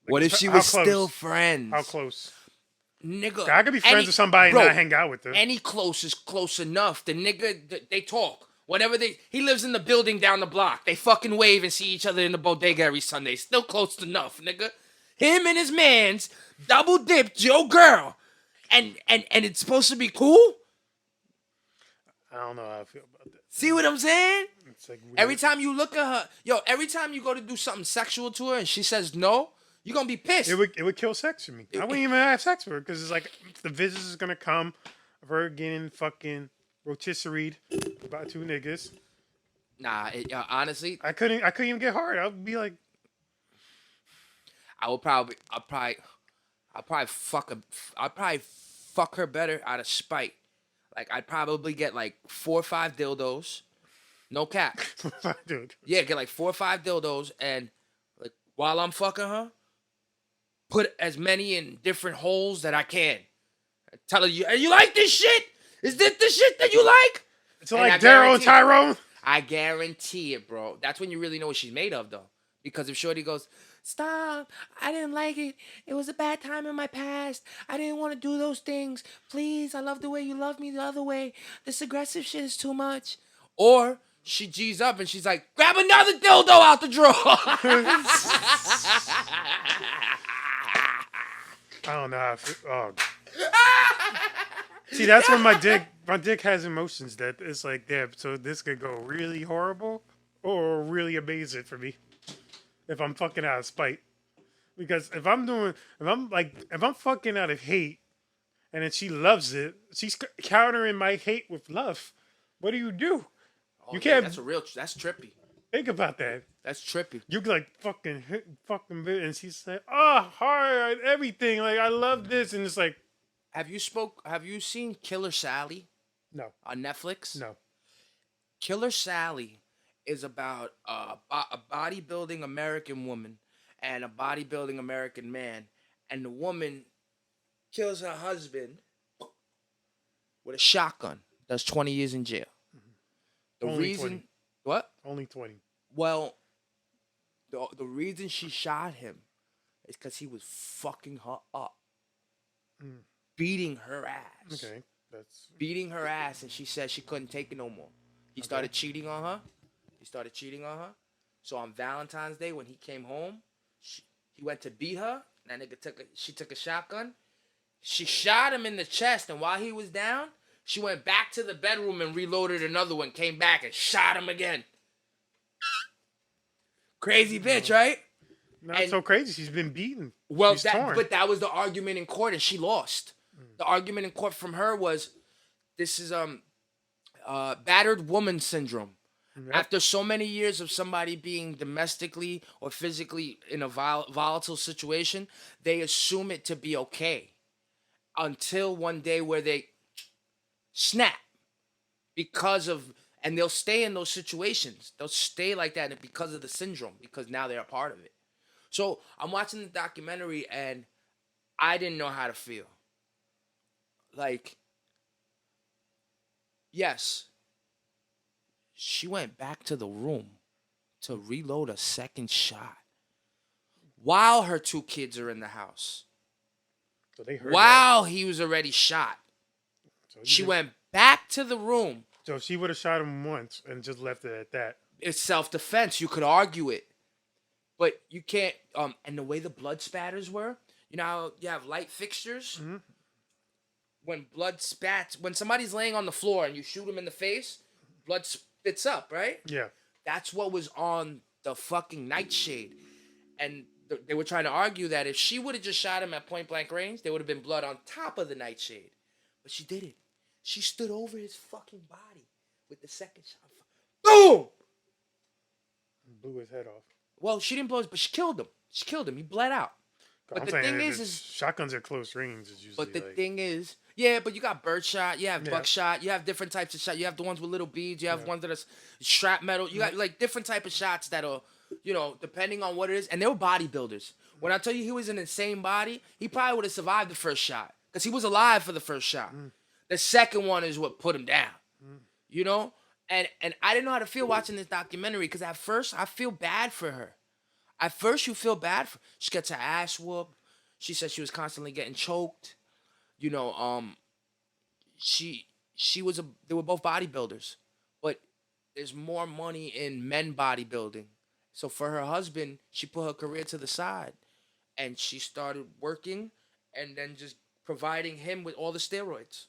What if she how was close? still friends? How close? Nigga, I could be friends with somebody bro, and not hang out with them. Any close is close enough. The nigga, they talk. Whatever he lives in the building down the block. They fucking wave and see each other in the bodega every Sunday. Still close enough, nigga. Him and his mans double dipped your girl, and it's supposed to be cool. I don't know how I feel about that. See what I'm saying? It's like weird. Every time you look at her, every time you go to do something sexual to her and she says no, you're gonna be pissed. It would kill sex for me. I wouldn't even have sex with her because it's like the visitors is gonna come of her getting fucking rotisserie by two niggas. Nah, honestly, I couldn't even get hard. I'd be like, I'll probably fuck her better out of spite. Like I'd probably get like 4 or 5 dildos, no cap. dude. Yeah, get like 4 or 5 dildos, and like while I'm fucking her, put as many in different holes that I can. Tell her, you like this shit? Is this the shit that you like? It's like Daryl and Tyrone. I guarantee it, bro. That's when you really know what she's made of, though. Because if Shorty goes, stop, I didn't like it. It was a bad time in my past. I didn't want to do those things. Please, I love the way you love me the other way. This aggressive shit is too much. Or she G's up and she's like, grab another dildo out the drawer. I don't know how I feel. Oh. See, that's when my dick has emotions that it's like, damn, so this could go really horrible or really amazing for me if I'm fucking out of spite. Because if I'm fucking out of hate and then she loves it, she's countering my hate with love. What do? You Yeah, can't that's trippy. think about that. That's trippy. You like fucking bit, and she's like, oh, hard everything. Like I love this, and it's like, Have you seen Killer Sally no, on Netflix? no. Killer Sally is about a bodybuilding American woman and a bodybuilding American man, and the woman kills her husband with a shotgun. Does 20 years in jail. The Only reason 20. what? Only 20. Well, the reason she shot him is because he was fucking her up, beating her ass. Okay, that's Beating her ass, and she said she couldn't take it no more. He started cheating on her. So on Valentine's Day, when he came home, he went to beat her. That nigga she took a shotgun, She shot him in the chest, and while he was down, she went back to the bedroom and reloaded another one, came back and shot him again. Crazy bitch, right? Not so crazy. She's been beaten. Well, She's torn. but that was the argument in court, and she lost. The argument in court from her was, this is battered woman syndrome. Yep. After so many years of somebody being domestically or physically in a volatile situation, they assume it to be okay until one day where they snap and they'll stay in those situations. They'll stay like that because of the syndrome, because now they're a part of it. So I'm watching the documentary and I didn't know how to feel. Like, yes, she went back to the room to reload a second shot while her 2 kids are in the house. So they heard while he was already shot. So She went back to the room. So if she would have shot him once and just left it at that. It's self-defense. You could argue it. But you can't, and the way the blood spatters were, you know how you have light fixtures? Mm-hmm. When somebody's laying on the floor and you shoot them in the face, blood spits up, right? Yeah. That's what was on the fucking nightshade. And they were trying to argue that if she would have just shot him at point blank range, there would have been blood on top of the nightshade. But she didn't. She stood over his fucking body with the second shot. Boom! Blew his head off. Well, she didn't blow his, but she killed him. She killed him. He bled out. But the thing is shotguns are close range. Is usually but the thing is, yeah, but you got birdshot, you have buckshot, you have different types of shot. You have the ones with little beads, you have ones that are shrapnel. You got like different type of shots that are, you know, depending on what it is. And they were bodybuilders. When I tell you he was an insane body, he probably would have survived the first shot because he was alive for the first shot. The second one is what put him down. You know, and I didn't know how to feel watching this documentary because at first I feel bad for her. At first, you feel bad for her. She gets her ass whooped. She said she was constantly getting choked. You know, they were both bodybuilders, but there's more money in men bodybuilding. So for her husband, she put her career to the side, and she started working, and then just providing him with all the steroids.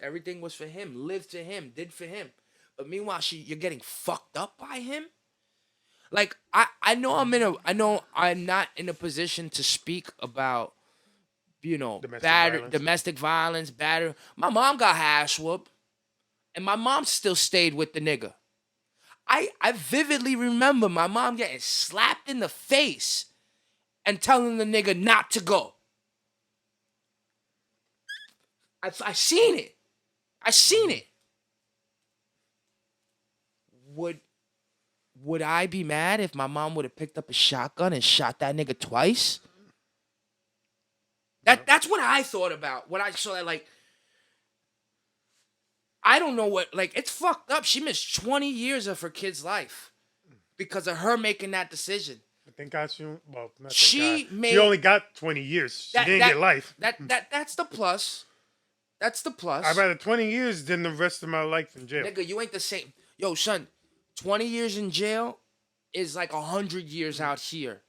Everything was for him. Lived to him. Did for him. But meanwhile, you're getting fucked up by him. Like, I know I'm not in a position to speak about, you know, domestic violence, batter. My mom got her ass whooped, and my mom still stayed with the nigga. I vividly remember my mom getting slapped in the face and telling the nigga not to go. I seen it. Would I be mad if my mom would have picked up a shotgun and shot that nigga twice? That's what I thought about when I saw that. Like, I don't know what. Like, it's fucked up. She missed 20 years of her kid's life because of her making that decision. But thank God she only got 20 years. She didn't get life. That's the plus. That's the plus. I'd rather 20 years than the rest of my life in jail. Nigga, you ain't the same. Yo, son. 20 years in jail is like 100 years out here.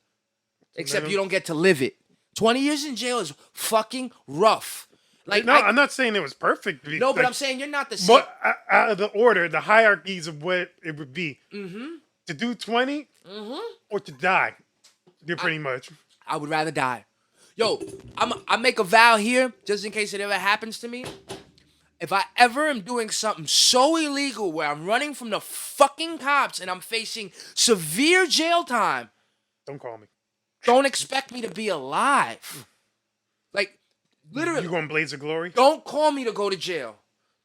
Except you don't get to live it. 20 years in jail is fucking rough. Like, no, I'm not saying it was perfect. No, but I'm saying you're not the same. But out of the order, the hierarchies of what it would be. To do 20 or to die. You're pretty much. I would rather die. Yo, I make a vow here, just in case it ever happens to me. If I ever am doing something so illegal where I'm running from the fucking cops and I'm facing severe jail time, don't call me. Don't expect me to be alive. Like, literally. You gonna blaze of glory? Don't call me to go to jail.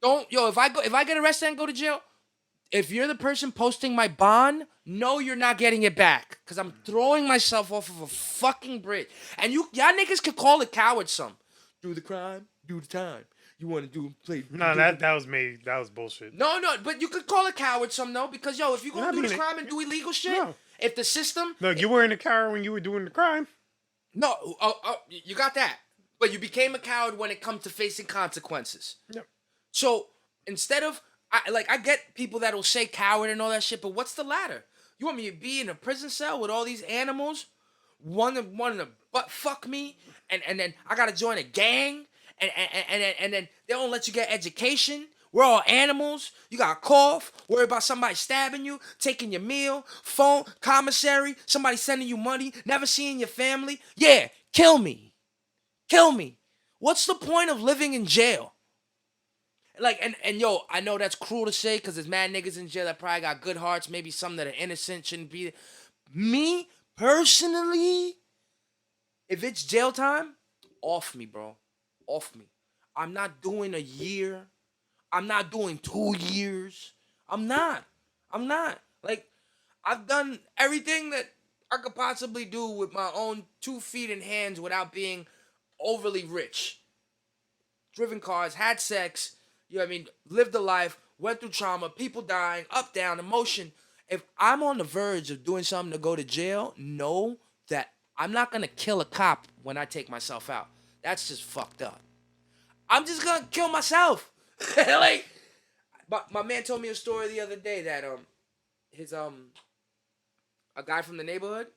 If I get arrested and go to jail, if you're the person posting my bond, no, you're not getting it back. Because I'm throwing myself off of a fucking bridge. And y'all niggas could call it coward some. Do the crime, do the time. You want to play? No, that was made. That was bullshit. No, but you could call it coward some though, because if you're gonna do this crime and do illegal shit, if the system, no, you weren't a coward when you were doing the crime. No, you got that, but you became a coward when it comes to facing consequences. Yep. So instead of I get people that'll say coward and all that shit, but what's the latter? You want me to be in a prison cell with all these animals, one to butt fuck me and then I gotta join a gang, and then they don't let you get education. We're all animals. You got to cough, worry about somebody stabbing you, taking your meal, phone, commissary, somebody sending you money, never seeing your family. Yeah, kill me. Kill me. What's the point of living in jail? Like, and yo, I know that's cruel to say because there's mad niggas in jail that probably got good hearts, maybe some that are innocent, shouldn't be. Me, personally, if it's jail time, off me, bro. Off me. I'm not doing a year. I'm not doing 2 years. I'm not. Like, I've done everything that I could possibly do with my own 2 feet and hands without being overly rich. Driven cars, had sex, you know what I mean, lived a life, went through trauma, people dying, up, down, emotion. If I'm on the verge of doing something to go to jail, know that I'm not going to kill a cop when I take myself out. That's just fucked up. I'm just going to kill myself. Like, my man told me a story the other day that a guy from the neighborhood,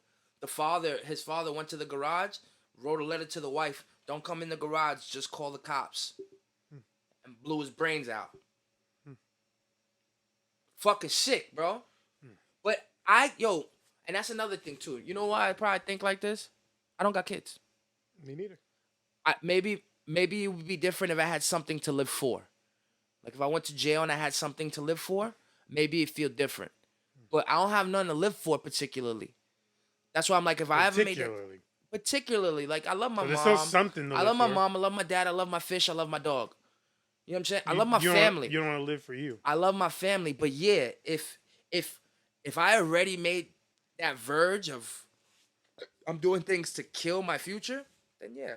his father went to the garage, wrote a letter to the wife, don't come in the garage, just call the cops, and blew his brains out. Fucking sick, bro. But and that's another thing too. You know why I probably think like this? I don't got kids. Me neither. Maybe it would be different if I had something to live for. Like if I went to jail and I had something to live for, maybe it'd feel different. But I don't have nothing to live for particularly. That's why I'm like, if I ever made it, particularly, like I love my mom. There's something to I love live my for. mom. I love my dad. I love my fish. I love my dog. You know what I'm saying? I love my family. You don't want to live for you. I love my family. But yeah, if I already made that verge of I'm doing things to kill my future, then yeah,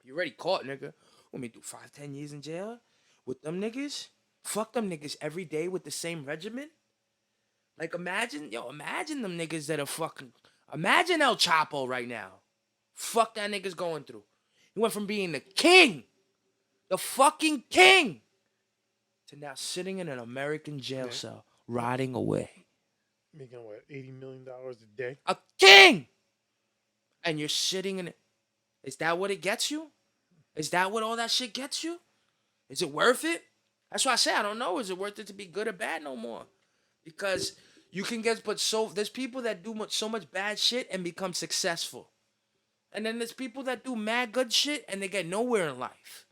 you already caught, nigga. Want me to do 5-10 years in jail with them niggas? Fuck them niggas every day with the same regimen? Like imagine them niggas that are fucking. Imagine El Chapo right now. Fuck that nigga's going through. He went from being the king, the fucking king, to now sitting in an American jail cell, rotting away. Making what, $80 million a day? A king! And you're sitting in it. Is that what it gets you? Is that what all that shit gets you? Is it worth it? That's why I say I don't know. Is it worth it to be good or bad no more? Because you can get, there's people that do so much bad shit and become successful. And then there's people that do mad good shit and they get nowhere in life.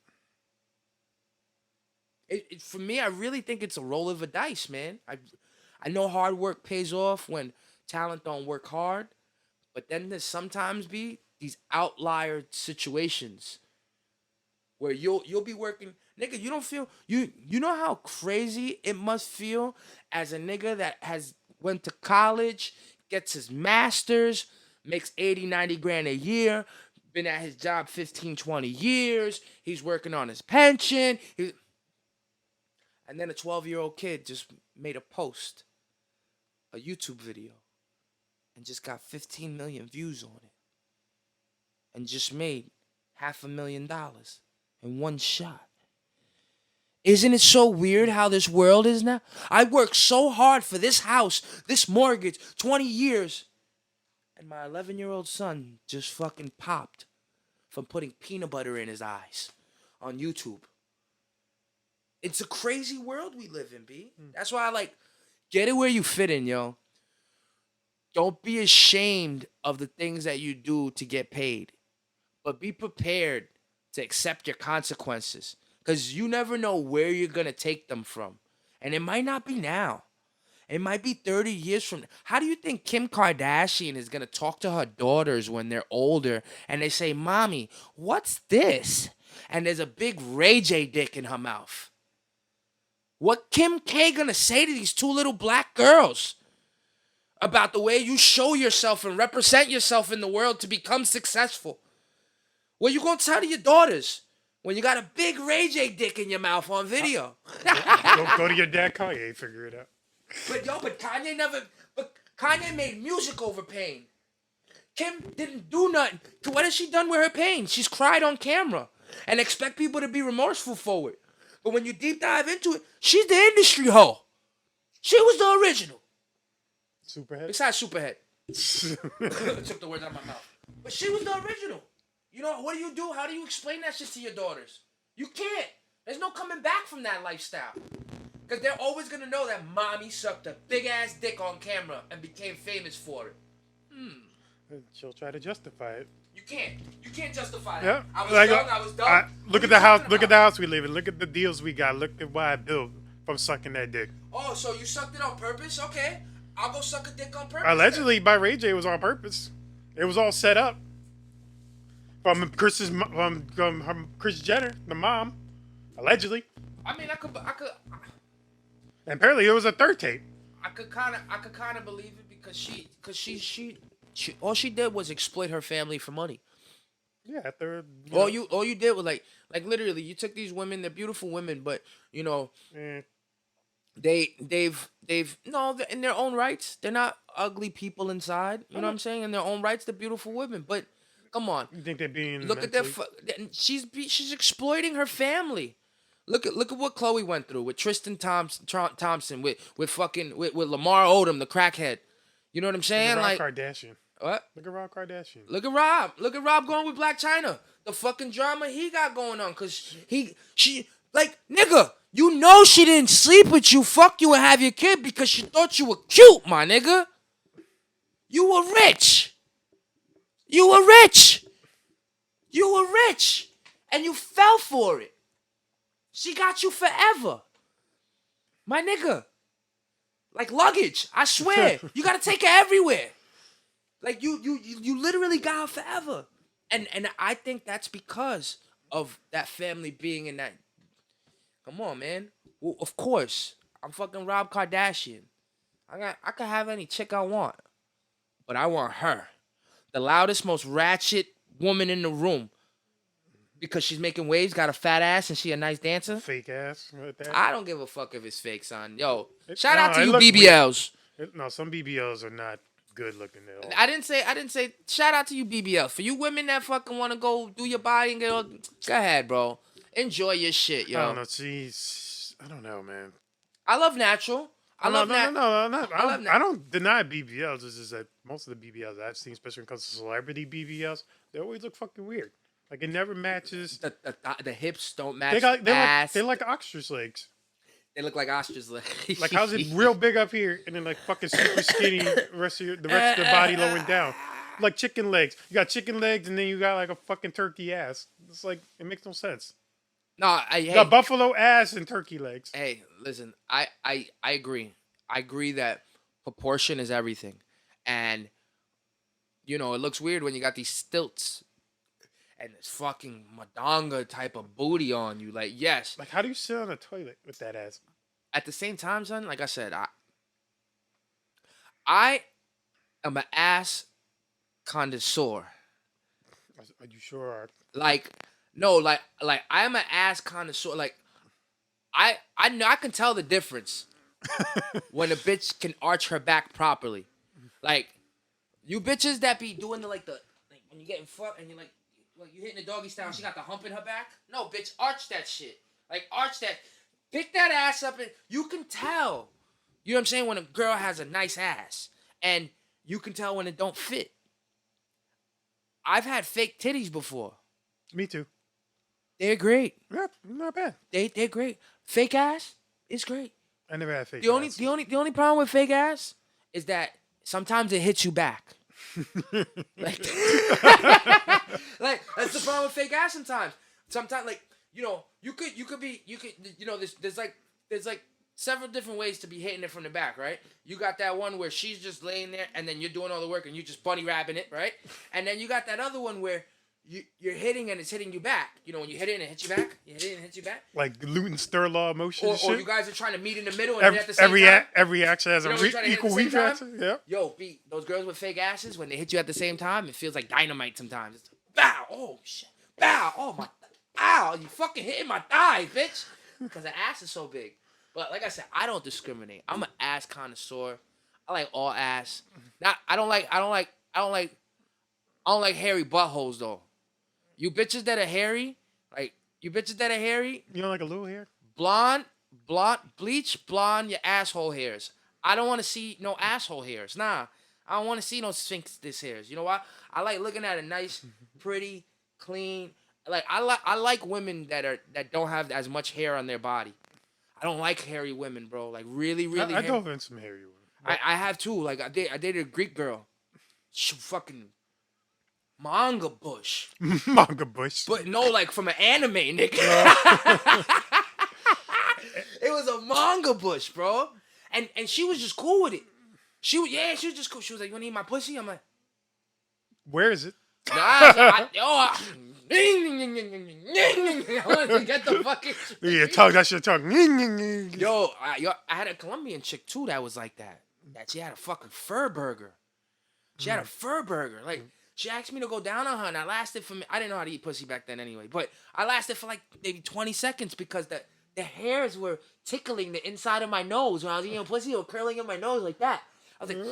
For me, I really think it's a roll of a dice, man. I know hard work pays off when talent don't work hard. But then there's sometimes be these outlier situations where you'll be working, nigga. You don't feel you know how crazy it must feel as a nigga that went to college, gets his master's, makes 80-90 grand a year, been at his job 15-20 years, he's working on his pension, and then a 12-year-old kid just made a post, a YouTube video, and just got 15 million views on it, and just made $500,000 in one shot. Isn't it so weird how this world is now? I worked so hard for this house, this mortgage, 20 years, and my 11-year-old son just fucking popped from putting peanut butter in his eyes on YouTube. It's a crazy world we live in, B. That's why I get it where you fit in, yo. Don't be ashamed of the things that you do to get paid, but be prepared to accept your consequences, because you never know where you're going to take them from. And it might not be now. It might be 30 years from now. How do you think Kim Kardashian is going to talk to her daughters when they're older and they say, Mommy, what's this? And there's a big Ray J dick in her mouth. What Kim K going to say to these 2 little black girls about the way you show yourself and represent yourself in the world to become successful? What you going to tell to your daughters when you got a big Ray J dick in your mouth on video? Go to your dad, Kanye, figure it out. But Kanye made music over pain. Kim didn't do nothing. What has she done with her pain? She's cried on camera and expect people to be remorseful for it. But when you deep dive into it, she's the industry hoe. She was the original. Superhead? Besides Superhead. Took the words out of my mouth. But she was the original. You know, what do? How do you explain that shit to your daughters? You can't. There's no coming back from that lifestyle. Because they're always going to know that mommy sucked a big-ass dick on camera and became famous for it. She'll try to justify it. You can't. You can't justify that. Yeah. I was young, I was dumb. Look at the house. Look at the house we live in. Look at the deals we got. Look at what I built from sucking that dick. Oh, so you sucked it on purpose? Okay. I'll go suck a dick on purpose. Allegedly, by Ray J, it was on purpose. It was all set up. From Kris Jenner, the mom. Allegedly. I mean, I could. And apparently, it was a third tape. I could kind of believe it because she all she did was exploit her family for money. Yeah, after all you did was like literally you took these women, they're beautiful women, but you know they've no, they're in their own rights. They're not ugly people inside. You know what I'm saying? In their own rights, they're beautiful women. But come on, you think they're being look at their she's exploiting her family. Look at what Chloe went through with Tristan Thompson, with Lamar Odom, the crackhead. You know what I'm saying? Rob like Kardashian. What? Look at Rob Kardashian. Look at Rob. Look at Rob going with Black China. The fucking drama he got going on. Cause she nigga, you know she didn't sleep with you, fuck you and have your kid because she thought you were cute, my nigga. You were rich. You were rich. You were rich. And you fell for it. She got you forever. My nigga. Like luggage, I swear. You gotta take her everywhere. Like you literally got her forever. And I think that's because of that family being in that. Come on, man. Well, of course. I'm fucking Rob Kardashian. I could have any chick I want. But I want her. The loudest, most ratchet woman in the room. Because she's making waves, got a fat ass, and she a nice dancer. Fake ass. I don't give a fuck if it's fake, son. Yo, shout out to you BBLs. No, some BBLs are not good looking at all. I didn't say. Shout out to you BBLs. For you women that fucking want to go do your body and get all, go ahead, bro. Enjoy your shit, yo. I don't know. Jeez, I don't know, man. I love natural. I love natural. I don't deny BBLs. It's just that most of the BBLs I've seen, especially when it comes to celebrity BBLs, they always look fucking weird. Like, it never matches. The hips don't match the ass. They're like ostrich legs. They look like ostrich legs. Like, how's it real big up here and then, like, fucking super skinny the rest of the body lowering down? Like chicken legs. You got chicken legs and then you got, like, a fucking turkey ass. It's like, it makes no sense. No, you got buffalo ass and turkey legs. Hey, listen, I agree. I agree that proportion is everything. And, you know, it looks weird when you got these stilts. And this fucking Madonga type of booty on you. Like, yes. Like, how do you sit on a toilet with that ass? At the same time, son, like I said, I am an ass connoisseur. Are you sure? No, I am an ass connoisseur. Like, I know I can tell the difference when a bitch can arch her back properly. Like, you bitches that be doing like when you getting fucked and you're like you hitting the doggy style, she got the hump in her back. No, bitch, arch that shit. Like, arch that. Pick that ass up and you can tell. You know what I'm saying? When a girl has a nice ass. And you can tell when it don't fit. I've had fake titties before. Me too. They're great. Yeah, not bad. They're great. Fake ass is great. I never had fake ass. The only problem with fake ass is that sometimes it hits you back. like that's the problem with fake ass sometimes. Sometimes, like, you know, you could you know, there's like several different ways to be hitting it from the back, right? You got that one where she's just laying there and then you're doing all the work and you just bunny wrapping it, right? And then you got that other one where you're hitting and it's hitting you back. You know, when you hit it and it hits you back, you hit it and it hits you back. Like Luton Sturlaw motion. Or you guys are trying to meet in the middle and at the same time. Every action has equal reaction. Yeah. Yo, those girls with fake asses, when they hit you at the same time, it feels like dynamite sometimes. It's bow. Oh, shit. Bow. Oh, my. Ow. You fucking hitting my thigh, bitch. Because the ass is so big. But like I said, I don't discriminate. I'm an ass connoisseur. I like all ass. I don't like hairy buttholes though. You bitches that are hairy, you don't like a little hair? Blonde, bleach blonde your asshole hairs. I don't want to see no asshole hairs. Nah, I don't want to see no sphinx hairs. You know why? I like looking at a nice, pretty, clean. Like I like women that don't have as much hair on their body. I don't like hairy women, bro. Like really, really. I dove in some hairy women. I have too. Like I dated a Greek girl. She fucking manga bush. Manga bush. But no, like from an anime, nigga. It was a manga bush, bro. And she was just cool with it. She was just cool. She was like, "You wanna eat my pussy?" I'm like, Where is it? "Nah." I wanted to get the fucking. Yeah, tongue. That's your tongue. I had a Colombian chick too that was like that. That she had a fucking fur burger. She had a fur burger. Like she asked me to go down on her, and I lasted for. I didn't know how to eat pussy back then anyway, but I lasted for like maybe 20 seconds because the hairs were tickling the inside of my nose when I was eating pussy or curling in my nose like that. I was like,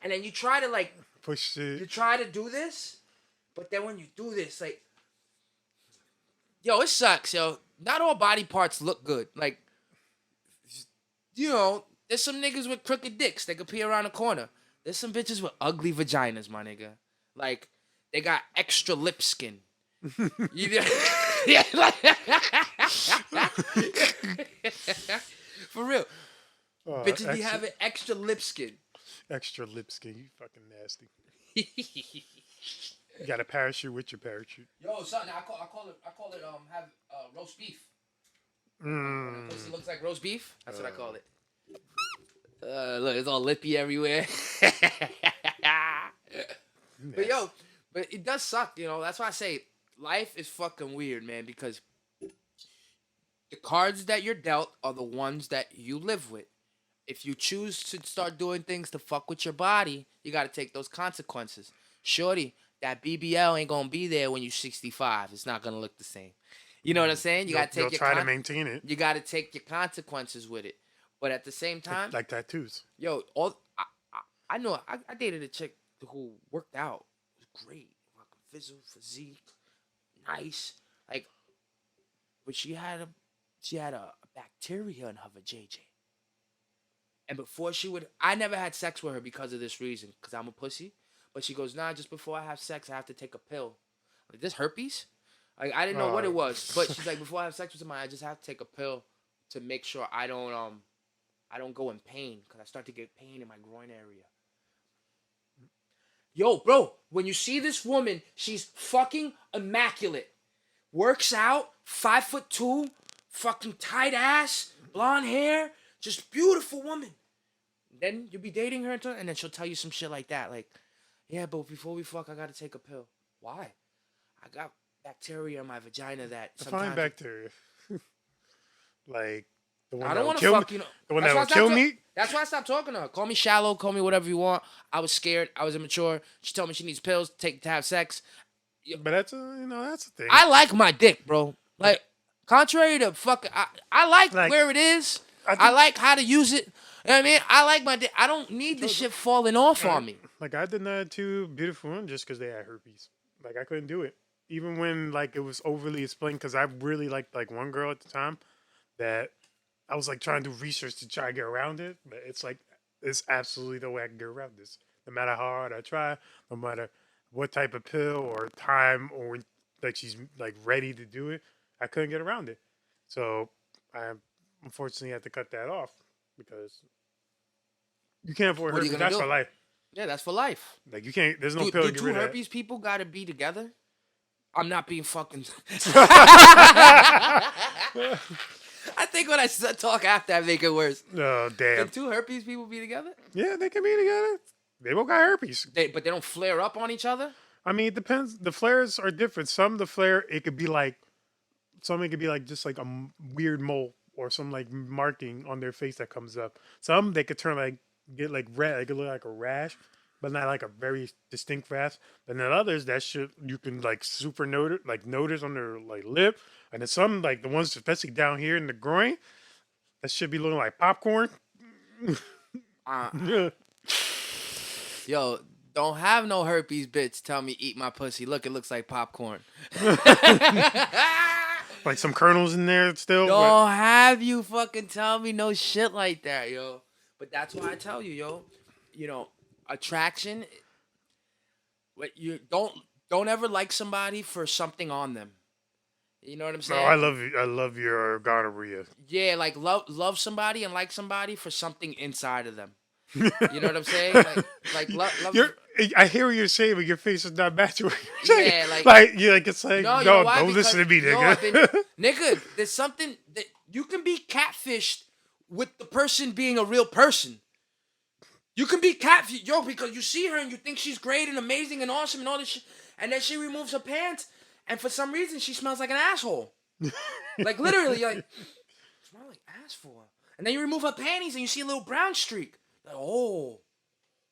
and then you try to like push it. You try to do this, but then when you do this, like, yo, it sucks, yo. Not all body parts look good. Like, you know, there's some niggas with crooked dicks that could pee around the corner. There's some bitches with ugly vaginas, my nigga. Like, they got extra lip skin. Yeah, like, for real. Bitches be having extra lip skin. Extra lip skin. You fucking nasty. You got a parachute with your parachute. Yo, son, I call it have roast beef. When pussy looks like roast beef. That's what I call it. Look, it's all lippy everywhere. But it does suck, you know. That's why I say life is fucking weird, man, because the cards that you're dealt are the ones that you live with. If you choose to start doing things to fuck with your body, you got to take those consequences. Shorty, that BBL ain't going to be there when you're 65. It's not going to look the same. You know what I'm saying? You got to take your try to maintain it. You got to take your consequences with it. But at the same time, like tattoos. Yo, I know I dated a chick who worked out. It was great. Fucking physique, nice. Like, but she had a bacteria in her vajayjay. And before she would, I never had sex with her because of this reason, because I'm a pussy. But she goes, nah, just before I have sex, I have to take a pill. Like, this herpes? Like, I didn't know what it was. But she's like, before I have sex with somebody, I just have to take a pill to make sure I don't go in pain, because I start to get pain in my groin area. Yo, bro, when you see this woman, she's fucking immaculate. Works out, 5'2", fucking tight ass, blonde hair. Just beautiful woman. Then you'll be dating her and then she'll tell you some shit like that. Like, yeah, but before we fuck, I gotta take a pill. Why? I got bacteria in my vagina that sometimes... Fine bacteria. Like, the one I that don't will want to kill fuck, me. you know. The one that will kill me? That's why I stopped talking to her. Call me shallow, call me whatever you want. I was scared. I was immature. She told me she needs pills to have sex. But that's a thing. I like my dick, bro. Like, contrary to fucking... I like where it is. I like how to use it. You know what I mean? I like my dick. I don't need the shit falling off on me. Like, I denied two beautiful women just because they had herpes. Like, I couldn't do it. Even when, like, it was overly explained, because I really liked, like, one girl at the time that I was, like, trying to do research to try to get around it. But it's, like, it's absolutely no way I can get around this. No matter how hard I try, no matter what type of pill or time or when, like, she's, like, ready to do it, I couldn't get around it. So, I unfortunately had to cut that off because you can't avoid herpes. That's for life. Yeah, that's for life. Like, you can't, there's no pill to get rid of that. Do herpes people gotta be together? I'm not being fucking... I think when I talk after, I make it worse. Oh, damn. Can two herpes people be together? Yeah, they can be together. They both got herpes. But they don't flare up on each other? I mean, it depends. The flares are different. Some, the flare, it could be like just like a weird mole or some like marking on their face that comes up. Some, they could turn like, get like red, it could look like a rash, but not like a very distinct rash. And then others, that shit, you can like super notice on their like lip. And then some, like the ones especially down here in the groin, that should be looking like popcorn. Yo, don't have no herpes, bitch. Tell me eat my pussy. Look, it looks like popcorn. Like some kernels in there still. Don't have you fucking tell me no shit like that, yo. But that's why I tell you, yo. You know, attraction. But you don't ever like somebody for something on them. You know what I'm No, saying? I love you. I love your gonorrhea. Yeah, like love somebody and like somebody for something inside of them. You know what I'm saying? Love. You're, I hear what you're saying, but your face is not matching what you're saying. Yeah, Like you're like it's like no, you know no, why? don't Because listen to me, yo, nigga. nigga, there's something that you can be catfished with the person being a real person. You can be catfished, yo, because you see her and you think she's great and amazing and awesome and all this shit, and then she removes her pants, and for some reason she smells like an asshole. Like literally, you're like, smell like ass for her. And then you remove her panties and you see a little brown streak. Like, oh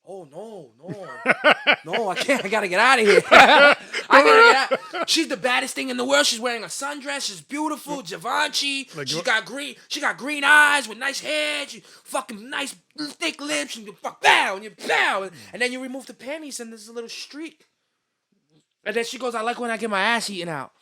no, I can't. I gotta get out of here. I gotta get out. She's the baddest thing in the world. She's wearing a sundress. She's beautiful. Givenchy. Like She what- got green. She got green eyes with nice hair. She fucking nice thick lips. And you fuck bow and you bow. And then you remove the panties and there's a little streak. And then she goes, "I like when I get my ass eaten out."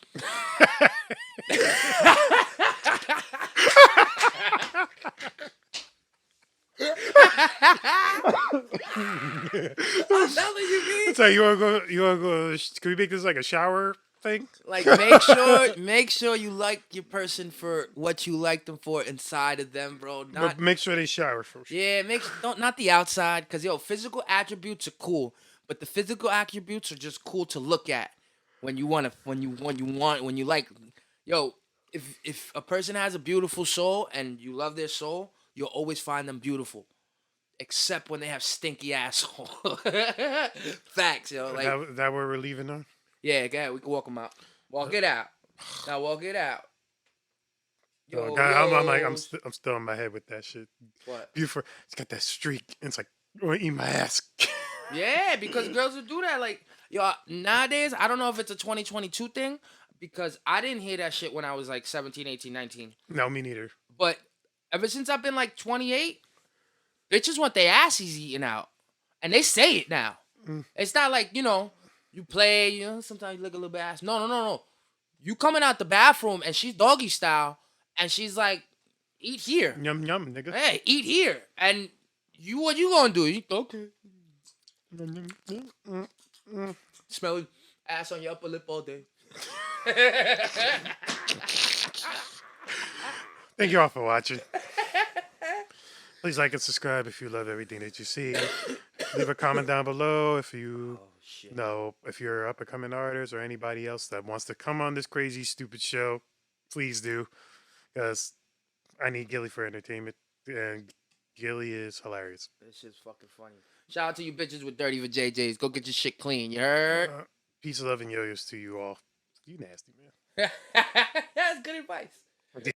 I'm telling you, man. So you wanna go? You wanna go? Can we make this like a shower thing? Like make sure you like your person for what you like them for inside of them, bro. But Not make sure they shower first. yeah, not the outside, cause yo, physical attributes are cool, but the physical attributes are just cool to look at when you like, yo. If a person has a beautiful soul and you love their soul, you'll always find them beautiful. Except when they have stinky asshole. Facts, yo. Like, That where we're leaving on. yeah, go ahead. We can walk them out. Walk it out. Now walk it out. Oh, God, I'm still in my head with that shit. What? Beautiful. It's got that streak. And it's like, I'm gonna eat my ass. Yeah, because girls will do that. Like, yo, nowadays, I don't know if it's a 2022 thing, because I didn't hear that shit when I was like 17, 18, 19. No, me neither. But ever since I've been like 28, bitches want their asses eaten out. And they say it now. It's not like, you play, sometimes you look a little bit ass. No. You coming out the bathroom and she's doggy style and she's like, eat here. Yum yum, nigga. Hey, eat here. And what you gonna do? You okay. Smell ass on your upper lip all day. Thank you all for watching. Please like and subscribe if you love everything that you see. Leave a comment down below if you know if you're up and coming artist or anybody else that wants to come on this crazy stupid show. Please do, because I need Gilly for entertainment, and Gilly is hilarious. This shit's fucking funny. Shout out to you bitches with dirty JJs. Go get your shit clean. You heard? Peace, love, and yo-yos to you all. You nasty, man. That's good advice.